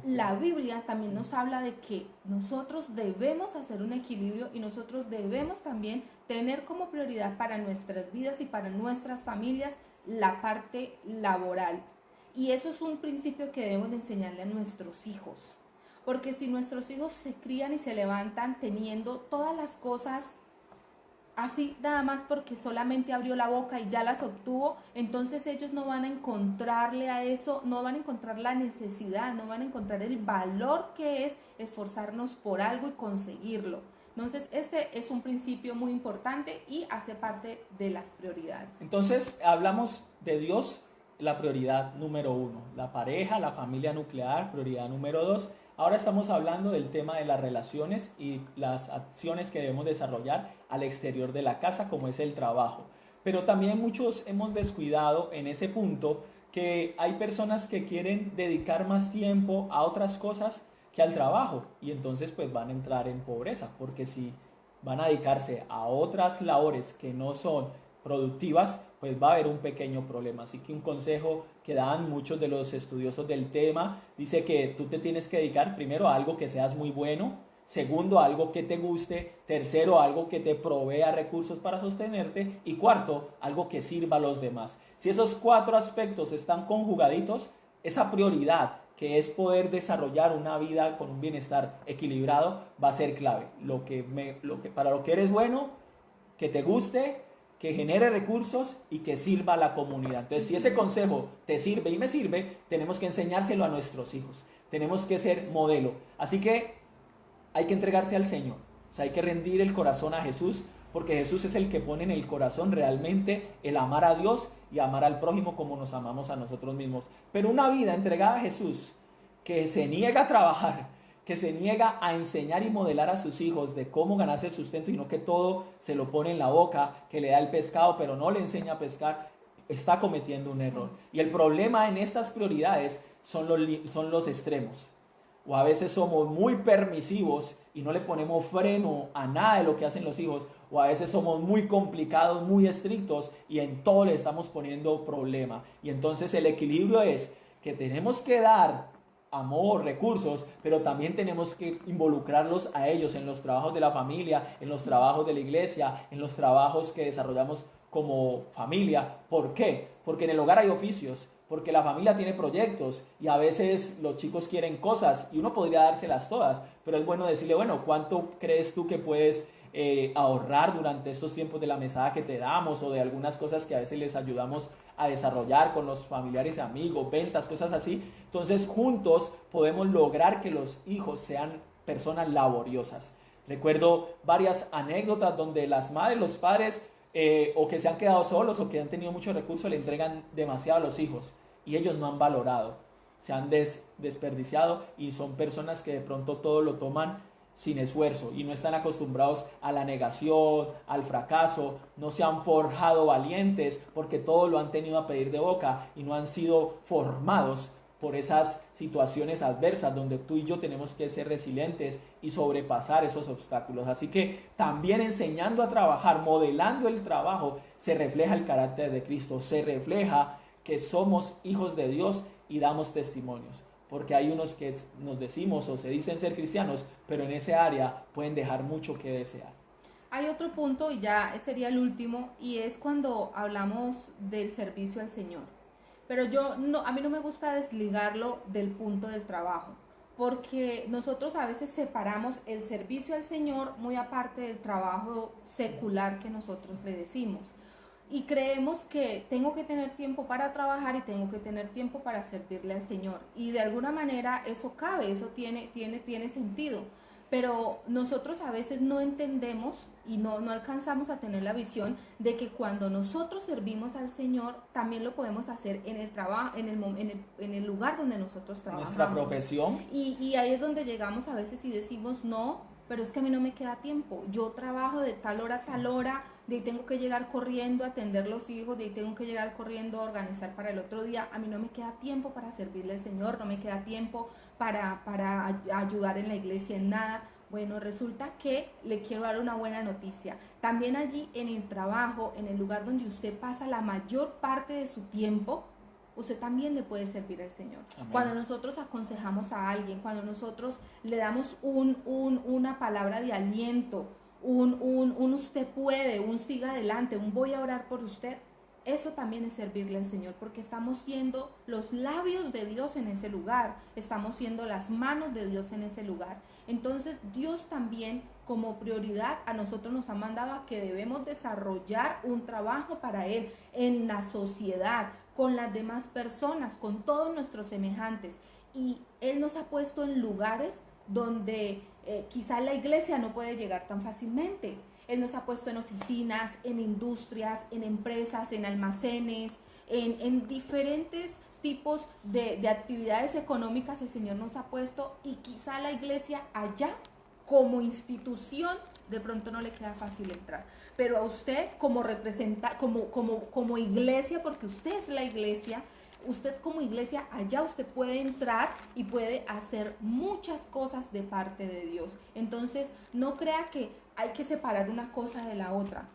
La Biblia también nos habla de que nosotros debemos hacer un equilibrio y nosotros debemos también tener como prioridad para nuestras vidas y para nuestras familias la parte laboral. Y eso es un principio que debemos de enseñarle a nuestros hijos. Porque si nuestros hijos se crían y se levantan teniendo todas las cosas así nada más porque solamente abrió la boca y ya las obtuvo, entonces ellos no van a encontrarle a eso, no van a encontrar la necesidad, no van a encontrar el valor que es esforzarnos por algo y conseguirlo. Entonces este es un principio muy importante y hace parte de las prioridades. Entonces hablamos de Dios, la prioridad número 1, la pareja, la familia nuclear, prioridad número 2. Ahora estamos hablando del tema de las relaciones y las acciones que debemos desarrollar al exterior de la casa, como es el trabajo. Pero también muchos hemos descuidado en ese punto que hay personas que quieren dedicar más tiempo a otras cosas que al trabajo y entonces pues van a entrar en pobreza, porque si van a dedicarse a otras labores que no son productivas, pues va a haber un pequeño problema. Así que un consejo que dan muchos de los estudiosos del tema, dice que tú te tienes que dedicar primero a algo que seas muy bueno, segundo a algo que te guste, tercero a algo que te provea recursos para sostenerte y cuarto, algo que sirva a los demás. Si esos 4 aspectos están conjugaditos, esa prioridad que es poder desarrollar una vida con un bienestar equilibrado va a ser clave. Para lo que eres bueno, que te guste, que genere recursos y que sirva a la comunidad. Entonces, si ese consejo te sirve y me sirve, tenemos que enseñárselo a nuestros hijos. Tenemos que ser modelo. Así que hay que entregarse al Señor. O sea, hay que rendir el corazón a Jesús, porque Jesús es el que pone en el corazón realmente el amar a Dios y amar al prójimo como nos amamos a nosotros mismos. Pero una vida entregada a Jesús, que se niega a trabajar, que se niega a enseñar y modelar a sus hijos de cómo ganarse el sustento y no que todo se lo pone en la boca, que le da el pescado pero no le enseña a pescar, está cometiendo un error. Y el problema en estas prioridades son los extremos. O a veces somos muy permisivos y no le ponemos freno a nada de lo que hacen los hijos, o a veces somos muy complicados, muy estrictos y en todo le estamos poniendo problema. Y entonces el equilibrio es que tenemos que dar amor, recursos, pero también tenemos que involucrarlos a ellos en los trabajos de la familia, en los trabajos de la iglesia, en los trabajos que desarrollamos como familia. ¿Por qué? Porque en el hogar hay oficios, porque la familia tiene proyectos y a veces los chicos quieren cosas y uno podría dárselas todas, pero es bueno decirle, bueno, ¿cuánto crees tú que puedes ahorrar durante estos tiempos de la mesada que te damos o de algunas cosas que a veces les ayudamos a desarrollar con los familiares y amigos, ventas, cosas así? Entonces juntos podemos lograr que los hijos sean personas laboriosas. Recuerdo varias anécdotas donde las madres, los padres o que se han quedado solos o que han tenido muchos recursos le entregan demasiado a los hijos y ellos no han valorado, se han desperdiciado y son personas que de pronto todo lo toman sin esfuerzo y no están acostumbrados a la negación, al fracaso, no se han forjado valientes porque todo lo han tenido a pedir de boca y no han sido formados por esas situaciones adversas donde tú y yo tenemos que ser resilientes y sobrepasar esos obstáculos. Así que también enseñando a trabajar, modelando el trabajo, se refleja el carácter de Cristo, se refleja que somos hijos de Dios y damos testimonios. Porque hay unos que nos decimos o se dicen ser cristianos, pero en esa área pueden dejar mucho que desear. Hay otro punto, y ya sería el último, y es cuando hablamos del servicio al Señor. Pero a mí no me gusta desligarlo del punto del trabajo, porque nosotros a veces separamos el servicio al Señor muy aparte del trabajo secular que nosotros le decimos. Y creemos que tengo que tener tiempo para trabajar y tengo que tener tiempo para servirle al Señor. Y de alguna manera eso cabe, eso tiene sentido. pero nosotros a veces no entendemos y no alcanzamos a tener la visión de que cuando nosotros servimos al Señor, también lo podemos hacer en el trabajo, en el lugar donde nosotros trabajamos. Nuestra profesión. Y ahí es donde llegamos a veces y decimos, no, pero es que a mí no me queda tiempo. Yo trabajo de tal hora a tal hora, de ahí tengo que llegar corriendo a atender los hijos, de ahí tengo que llegar corriendo a organizar para el otro día. A mí no me queda tiempo para servirle al Señor, no me queda tiempo para ayudar en la iglesia en nada. Bueno, resulta que le quiero dar una buena noticia. También allí en el trabajo, en el lugar donde usted pasa la mayor parte de su tiempo, usted también le puede servir al Señor. Amén. Cuando nosotros aconsejamos a alguien, cuando nosotros le damos una palabra de aliento, un usted puede, un siga adelante, un voy a orar por usted, eso también es servirle al Señor, porque estamos siendo los labios de Dios en ese lugar, estamos siendo las manos de Dios en ese lugar. Entonces Dios también como prioridad a nosotros nos ha mandado a que debemos desarrollar un trabajo para Él en la sociedad, con las demás personas, con todos nuestros semejantes. Y Él nos ha puesto en lugares donde quizá la iglesia no puede llegar tan fácilmente. Él nos ha puesto en oficinas, en industrias, en empresas, en almacenes, en diferentes tipos de actividades económicas el Señor nos ha puesto, y quizá la iglesia allá como institución de pronto no le queda fácil entrar. Pero a usted como como iglesia, porque usted es la iglesia, usted como iglesia allá usted puede entrar y puede hacer muchas cosas de parte de Dios. Entonces no crea que hay que separar una cosa de la otra.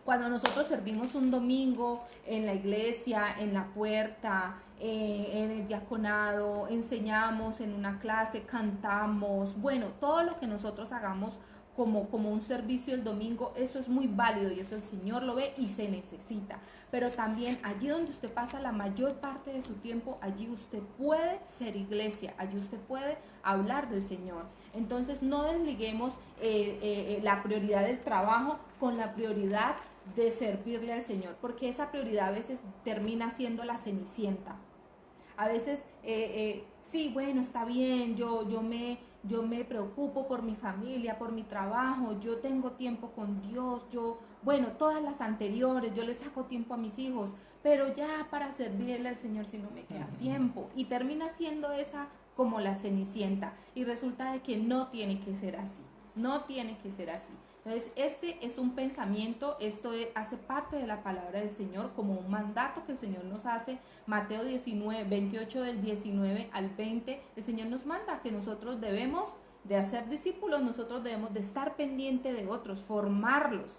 Cuando nosotros servimos un domingo en la iglesia, en la puerta, en el diaconado, enseñamos en una clase, cantamos, bueno, todo lo que nosotros hagamos como un servicio el domingo, eso es muy válido y eso el Señor lo ve y se necesita. Pero también allí donde usted pasa la mayor parte de su tiempo, allí usted puede ser iglesia, allí usted puede hablar del Señor. Entonces no desliguemos la prioridad del trabajo con la prioridad de servirle al Señor, porque esa prioridad a veces termina siendo la cenicienta. A veces, sí, bueno, está bien, yo me preocupo por mi familia, por mi trabajo, yo tengo tiempo con Dios, bueno, todas las anteriores, yo le saco tiempo a mis hijos, pero ya para servirle al Señor si no me queda tiempo. Y termina siendo esa como la cenicienta, y resulta de que no tiene que ser así, no tiene que ser así. Entonces, este es un pensamiento, esto hace parte de la palabra del Señor como un mandato que el Señor nos hace. Mateo 19, 28 del 19 al 20, el Señor nos manda que nosotros debemos de hacer discípulos, nosotros debemos de estar pendiente de otros, formarlos,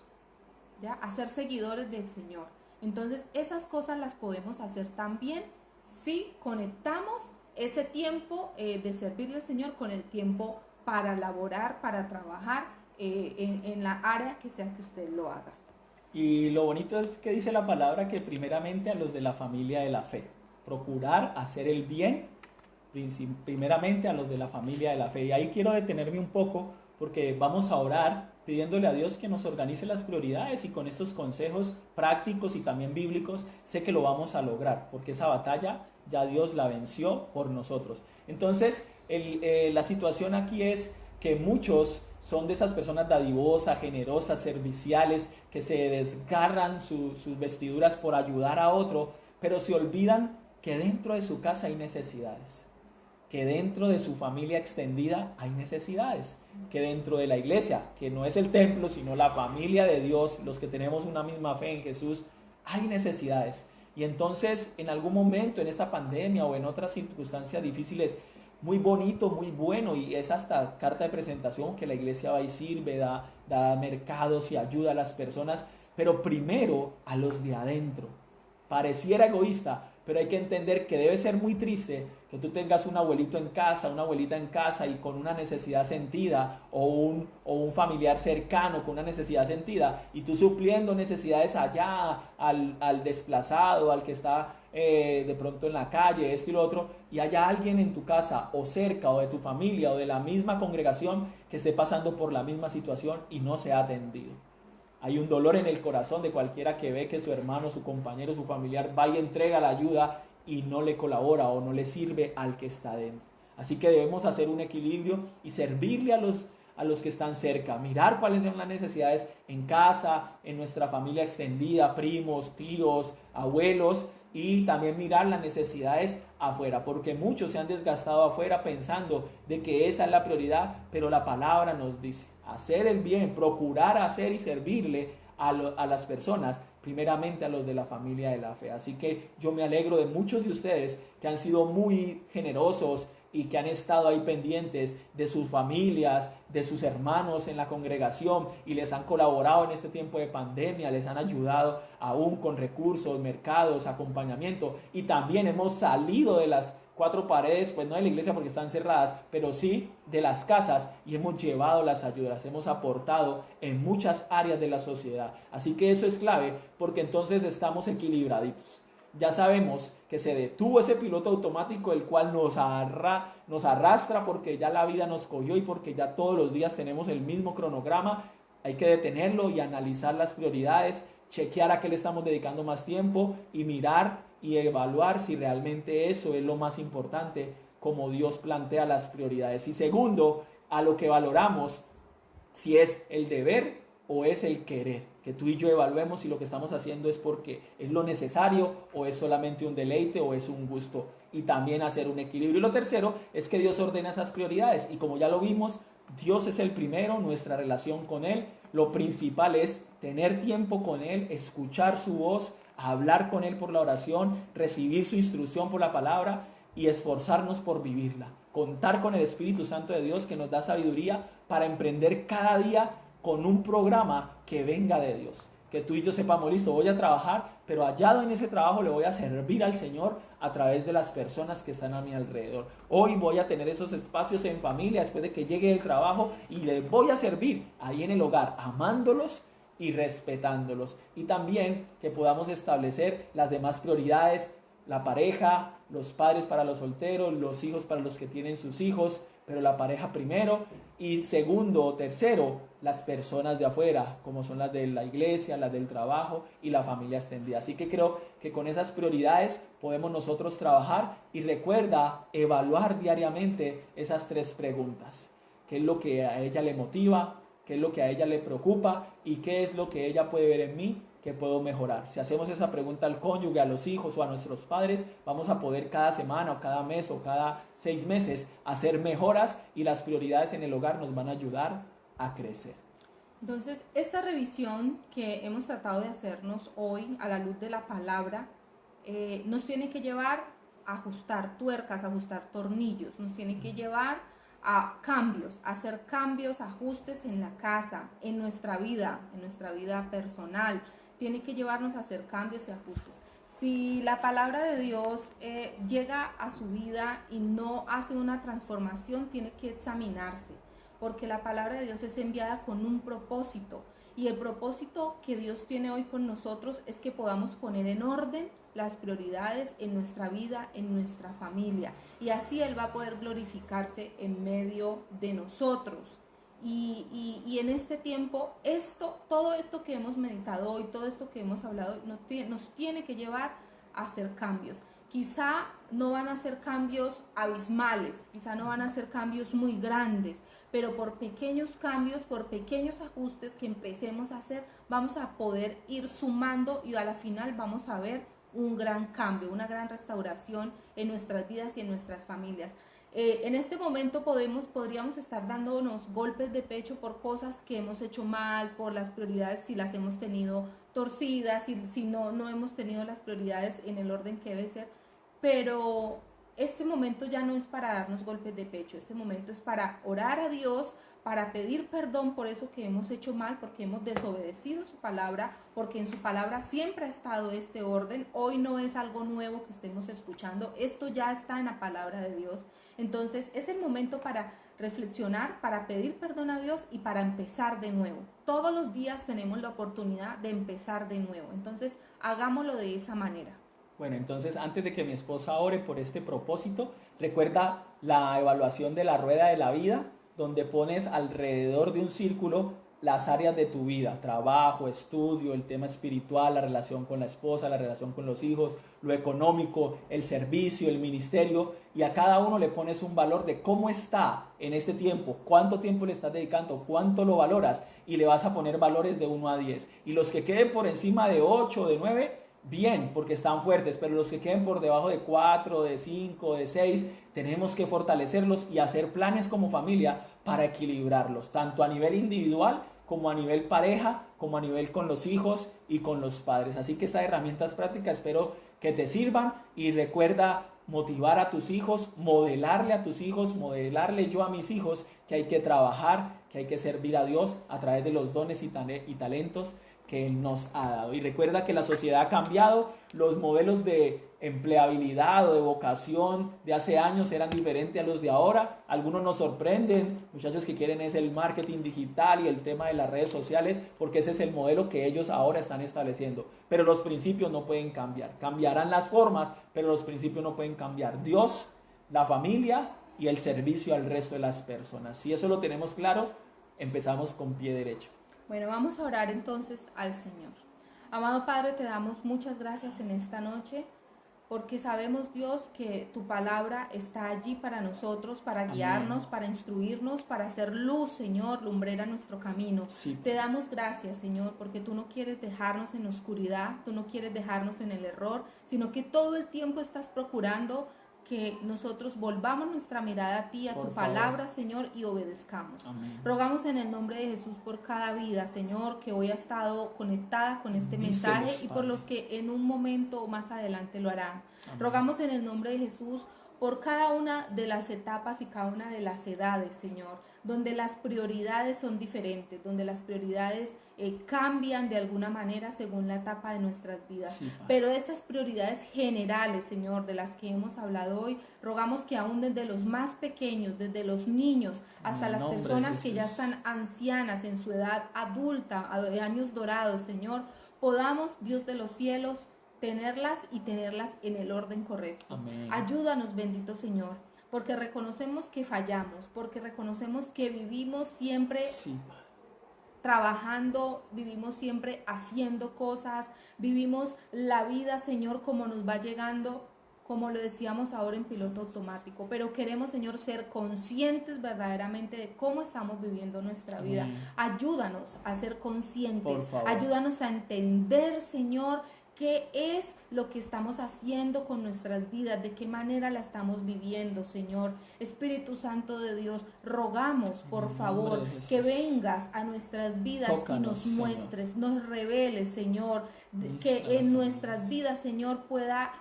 ¿ya? Hacer seguidores del Señor. Entonces, esas cosas las podemos hacer también si conectamos ese tiempo de servirle al Señor con el tiempo para laborar, para trabajar, en la área que sea que usted lo haga. Y lo bonito es que dice la palabra que primeramente a los de la familia de la fe, procurar hacer el bien primeramente a los de la familia de la fe. Y ahí quiero detenerme un poco porque vamos a orar pidiéndole a Dios que nos organice las prioridades, y con estos consejos prácticos y también bíblicos sé que lo vamos a lograr, porque esa batalla ya Dios la venció por nosotros. Entonces la situación aquí es que muchos son de esas personas dadivosas, generosas, serviciales, que se desgarran sus vestiduras por ayudar a otro, pero se olvidan que dentro de su casa hay necesidades, que dentro de su familia extendida hay necesidades, que dentro de la iglesia, que no es el templo, sino la familia de Dios, los que tenemos una misma fe en Jesús, hay necesidades. Y entonces, en algún momento, en esta pandemia o en otras circunstancias difíciles, muy bonito, muy bueno, y es hasta carta de presentación que la iglesia va y sirve, da mercados y ayuda a las personas, pero primero a los de adentro. Pareciera egoísta, pero hay que entender que debe ser muy triste que tú tengas un abuelito en casa, una abuelita en casa y con una necesidad sentida, o un familiar cercano con una necesidad sentida, y tú supliendo necesidades allá al desplazado, al que está de pronto en la calle, esto y lo otro, y haya alguien en tu casa o cerca, o de tu familia o de la misma congregación que esté pasando por la misma situación y no se ha atendido. Hay un dolor en el corazón de cualquiera que ve que su hermano, su compañero, su familiar va y entrega la ayuda y no le colabora o no le sirve al que está dentro. Así que debemos hacer un equilibrio y servirle a los que están cerca, mirar cuáles son las necesidades en casa, en nuestra familia extendida, primos, tíos, abuelos, y también mirar las necesidades afuera, porque muchos se han desgastado afuera pensando de que esa es la prioridad, pero la palabra nos dice hacer el bien, procurar hacer y servirle a las personas, primeramente a los de la familia de la fe. Así que yo me alegro de muchos de ustedes que han sido muy generosos y que han estado ahí pendientes de sus familias, de sus hermanos en la congregación y les han colaborado en este tiempo de pandemia, les han ayudado aún con recursos, mercados, acompañamiento, y también hemos salido de las cuatro paredes, pues no de la iglesia porque están cerradas, pero sí de las casas, y hemos llevado las ayudas, hemos aportado en muchas áreas de la sociedad. Así que eso es clave, porque entonces estamos equilibraditos. Ya sabemos que se detuvo ese piloto automático, el cual nos arrastra porque ya la vida nos cogió y porque ya todos los días tenemos el mismo cronograma. Hay que detenerlo y analizar las prioridades, chequear a qué le estamos dedicando más tiempo y mirar y evaluar si realmente eso es lo más importante, como Dios plantea las prioridades. Y segundo, a lo que valoramos, si es el deber o es el querer, que tú y yo evaluemos si lo que estamos haciendo es porque es lo necesario o es solamente un deleite o es un gusto, y también hacer un equilibrio. Y lo tercero es que Dios ordena esas prioridades, y como ya lo vimos, Dios es el primero, nuestra relación con Él, lo principal es tener tiempo con Él, escuchar su voz, hablar con Él por la oración, recibir su instrucción por la palabra y esforzarnos por vivirla, contar con el Espíritu Santo de Dios que nos da sabiduría para emprender cada día con un programa que venga de Dios, que tú y yo sepamos, listo, voy a trabajar, pero hallado en ese trabajo le voy a servir al Señor a través de las personas que están a mi alrededor. Hoy voy a tener esos espacios en familia después de que llegue el trabajo y les voy a servir ahí en el hogar, amándolos y respetándolos. Y también que podamos establecer las demás prioridades, la pareja, los padres para los solteros, los hijos para los que tienen sus hijos, pero la pareja primero, y segundo o tercero, las personas de afuera, como son las de la iglesia, las del trabajo y la familia extendida. Así que creo que con esas prioridades podemos nosotros trabajar, y recuerda evaluar diariamente esas tres preguntas. ¿Qué es lo que a ella le motiva? ¿Qué es lo que a ella le preocupa? ¿Y qué es lo que ella puede ver en mí que puedo mejorar? Si hacemos esa pregunta al cónyuge, a los hijos o a nuestros padres, vamos a poder cada semana o cada mes o cada 6 meses hacer mejoras, y las prioridades en el hogar nos van a ayudar a crecer. Entonces, esta revisión que hemos tratado de hacernos hoy a la luz de la palabra nos tiene que llevar a ajustar tuercas, a ajustar tornillos, nos tiene que llevar a cambios, a hacer cambios, ajustes en la casa, en nuestra vida personal. Tiene que llevarnos a hacer cambios y ajustes. Si la palabra de Dios llega a su vida y no hace una transformación, tiene que examinarse, porque la palabra de Dios es enviada con un propósito, y el propósito que Dios tiene hoy con nosotros es que podamos poner en orden las prioridades en nuestra vida, en nuestra familia, y así Él va a poder glorificarse en medio de nosotros. Y en este tiempo, todo esto que hemos meditado hoy, todo esto que hemos hablado, nos tiene que llevar a hacer cambios. Quizá no van a ser cambios abismales, quizá no van a ser cambios muy grandes, pero por pequeños cambios, por pequeños ajustes que empecemos a hacer, vamos a poder ir sumando, y a la final vamos a ver un gran cambio, una gran restauración en nuestras vidas y en nuestras familias. En este momento podríamos estar dándonos golpes de pecho por cosas que hemos hecho mal, por las prioridades, si las hemos tenido torcidas, si no hemos tenido las prioridades en el orden que debe ser, pero este momento ya no es para darnos golpes de pecho, este momento es para orar a Dios, para pedir perdón por eso que hemos hecho mal, porque hemos desobedecido su palabra, porque en su palabra siempre ha estado este orden. Hoy no es algo nuevo que estemos escuchando, esto ya está en la palabra de Dios. Entonces es el momento para reflexionar, para pedir perdón a Dios y para empezar de nuevo. Todos los días tenemos la oportunidad de empezar de nuevo, entonces hagámoslo de esa manera. Bueno, entonces antes de que mi esposa ore por este propósito, recuerda la evaluación de la rueda de la vida, donde pones alrededor de un círculo las áreas de tu vida, trabajo, estudio, el tema espiritual, la relación con la esposa, la relación con los hijos, lo económico, el servicio, el ministerio, y a cada uno le pones un valor de cómo está en este tiempo, cuánto tiempo le estás dedicando, cuánto lo valoras, y le vas a poner valores de 1 a 10. Y los que queden por encima de 8 o de 9, bien, porque están fuertes, pero los que queden por debajo de 4, de 5, de 6, tenemos que fortalecerlos y hacer planes como familia para equilibrarlos, tanto a nivel individual como a nivel pareja, como a nivel con los hijos y con los padres. Así que estas herramientas prácticas espero que te sirvan, y recuerda motivar a tus hijos, modelarle a tus hijos, modelarle yo a mis hijos que hay que trabajar, que hay que servir a Dios a través de los dones y talentos que Él nos ha dado. Y recuerda que la sociedad ha cambiado, los modelos de empleabilidad o de vocación de hace años eran diferentes a los de ahora. Algunos nos sorprenden, muchachos que quieren es el marketing digital y el tema de las redes sociales, porque ese es el modelo que ellos ahora están estableciendo. Pero los principios no pueden cambiar, cambiarán las formas, pero los principios no pueden cambiar. Dios, la familia y el servicio al resto de las personas. Si eso lo tenemos claro, empezamos con pie derecho. Bueno, vamos a orar entonces al Señor. Amado Padre, te damos muchas gracias en esta noche, porque sabemos, Dios, que tu palabra está allí para nosotros, para guiarnos, para instruirnos, para hacer luz, Señor, lumbrera nuestro camino. Sí. Te damos gracias, Señor, porque tú no quieres dejarnos en oscuridad, tú no quieres dejarnos en el error, sino que todo el tiempo estás procurando que nosotros volvamos nuestra mirada a ti, a tu palabra, Señor, y obedezcamos. Amén. Rogamos en el nombre de Jesús por cada vida, Señor, que hoy ha estado conectada con este mensaje, y por los que en un momento más adelante lo harán. Amén. Rogamos en el nombre de Jesús por cada una de las etapas y cada una de las edades, Señor, donde las prioridades son diferentes, donde las prioridades cambian de alguna manera según la etapa de nuestras vidas. Sí, pero esas prioridades generales, Señor, de las que hemos hablado hoy, rogamos que aún desde los más pequeños, desde los niños, hasta las personas que ya están ancianas en su edad adulta, de años dorados, Señor, podamos, Dios de los cielos, tenerlas y tenerlas en el orden correcto. Amén. Ayúdanos, bendito Señor, porque reconocemos que fallamos, porque reconocemos que vivimos siempre trabajando, vivimos siempre haciendo cosas, vivimos la vida, Señor, como nos va llegando, como lo decíamos ahora en piloto automático, pero queremos, Señor, ser conscientes verdaderamente de cómo estamos viviendo nuestra vida. Ayúdanos a ser conscientes, ayúdanos a entender, Señor, qué es lo que estamos haciendo con nuestras vidas, de qué manera la estamos viviendo, Señor. Espíritu Santo de Dios, rogamos, por favor, que vengas a nuestras vidas. Tócanos, y nos muestres, Señor. Nos reveles, Señor, que en nuestras vidas, Señor, pueda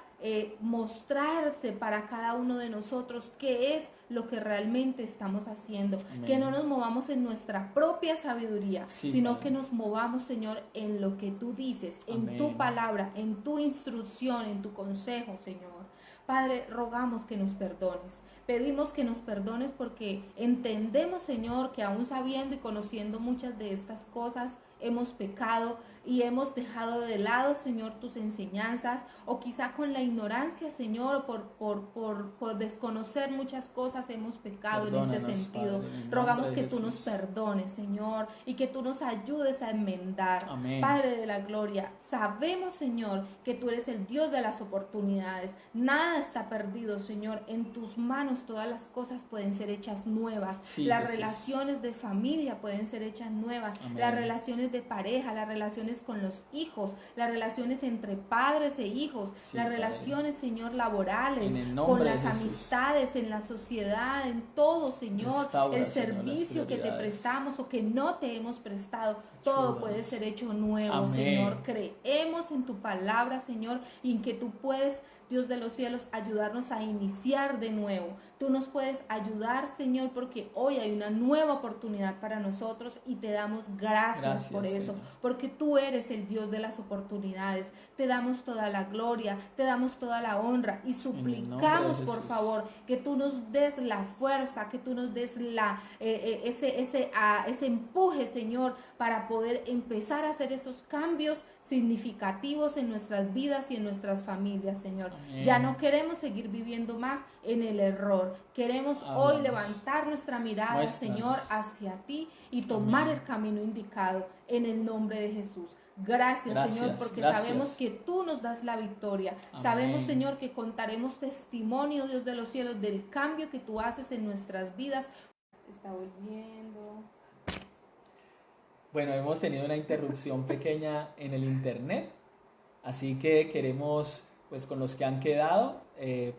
mostrarse para cada uno de nosotros qué es lo que realmente estamos haciendo. Amén. Que no nos movamos en nuestra propia sabiduría, sino Padre, que nos movamos, Señor, en lo que tú dices, Amén, en tu palabra, en tu instrucción, en tu consejo, Señor. Padre, rogamos que nos perdones. Pedimos que nos perdones porque entendemos, Señor, que aún sabiendo y conociendo muchas de estas cosas, hemos pecado y hemos dejado de lado, Señor, tus enseñanzas, o quizá con la ignorancia, Señor, por desconocer muchas cosas hemos pecado. Perdónanos, en este sentido. Padre, en rogamos que tú nos perdones, Señor, y que tú nos ayudes a enmendar. Amén. Padre de la gloria, sabemos, Señor, que tú eres el Dios de las oportunidades. Nada está perdido, Señor. En tus manos todas las cosas pueden ser hechas nuevas. Las relaciones de familia pueden ser hechas nuevas. Amén. Las relaciones de pareja, las relaciones con los hijos, las relaciones entre padres e hijos, las relaciones, Señor, laborales, con las amistades, en la sociedad, en todo, Señor, el servicio que te prestamos o que no te hemos prestado, todo puede ser hecho nuevo. Amén. Señor, creemos en tu palabra, Señor, y en que tú puedes, Dios de los cielos, ayudarnos a iniciar de nuevo. Tú nos puedes ayudar, Señor, porque hoy hay una nueva oportunidad para nosotros y te damos gracias por eso, Señor, porque tú eres el Dios de las oportunidades. Te damos toda la gloria, te damos toda la honra y suplicamos, por favor, que tú nos des la fuerza, que tú nos des ese empuje, Señor, para poder empezar a hacer esos cambios significativos en nuestras vidas y en nuestras familias, Señor. Amén. Amén. Ya no queremos seguir viviendo más en el error. Queremos hoy Amén. levantar nuestra mirada, Muéstranos. Señor, hacia ti y tomar Amén. el camino indicado en el nombre de Jesús. Gracias, Señor, porque gracias. sabemos que tú nos das la victoria. Amén. Sabemos, Señor, que contaremos testimonio, Dios de los cielos, del cambio que tú haces en nuestras vidas. Está volviendo. Bueno, hemos tenido una interrupción pequeña en el internet, así que queremos, pues con los que han quedado,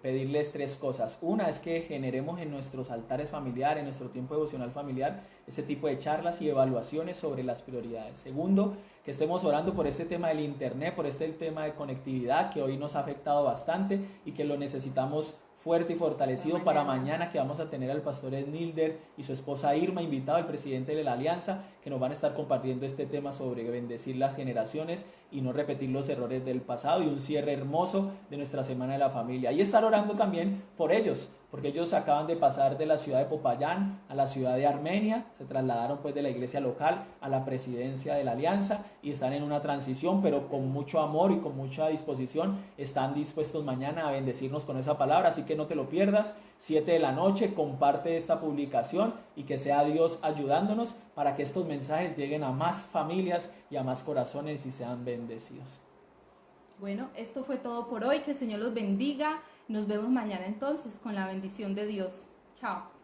pedirles 3 cosas. Una es que generemos en nuestros altares familiares, en nuestro tiempo devocional familiar, ese tipo de charlas y evaluaciones sobre las prioridades. Segundo, que estemos orando por este tema del internet, por este tema de conectividad que hoy nos ha afectado bastante y que lo necesitamos fuerte y fortalecido para mañana, que vamos a tener al pastor Nilder y su esposa Irma, invitado al presidente de la Alianza, que nos van a estar compartiendo este tema sobre bendecir las generaciones y no repetir los errores del pasado, y un cierre hermoso de nuestra Semana de la Familia. Y estar orando también por ellos, porque ellos acaban de pasar de la ciudad de Popayán a la ciudad de Armenia, se trasladaron pues de la iglesia local a la presidencia de la Alianza y están en una transición, pero con mucho amor y con mucha disposición están dispuestos mañana a bendecirnos con esa palabra, así que no te lo pierdas. 7 de la noche, comparte esta publicación y que sea Dios ayudándonos para que estos mensajes lleguen a más familias y a más corazones y sean bendecidos. Bueno, esto fue todo por hoy. Que el Señor los bendiga. Nos vemos mañana entonces con la bendición de Dios. Chao.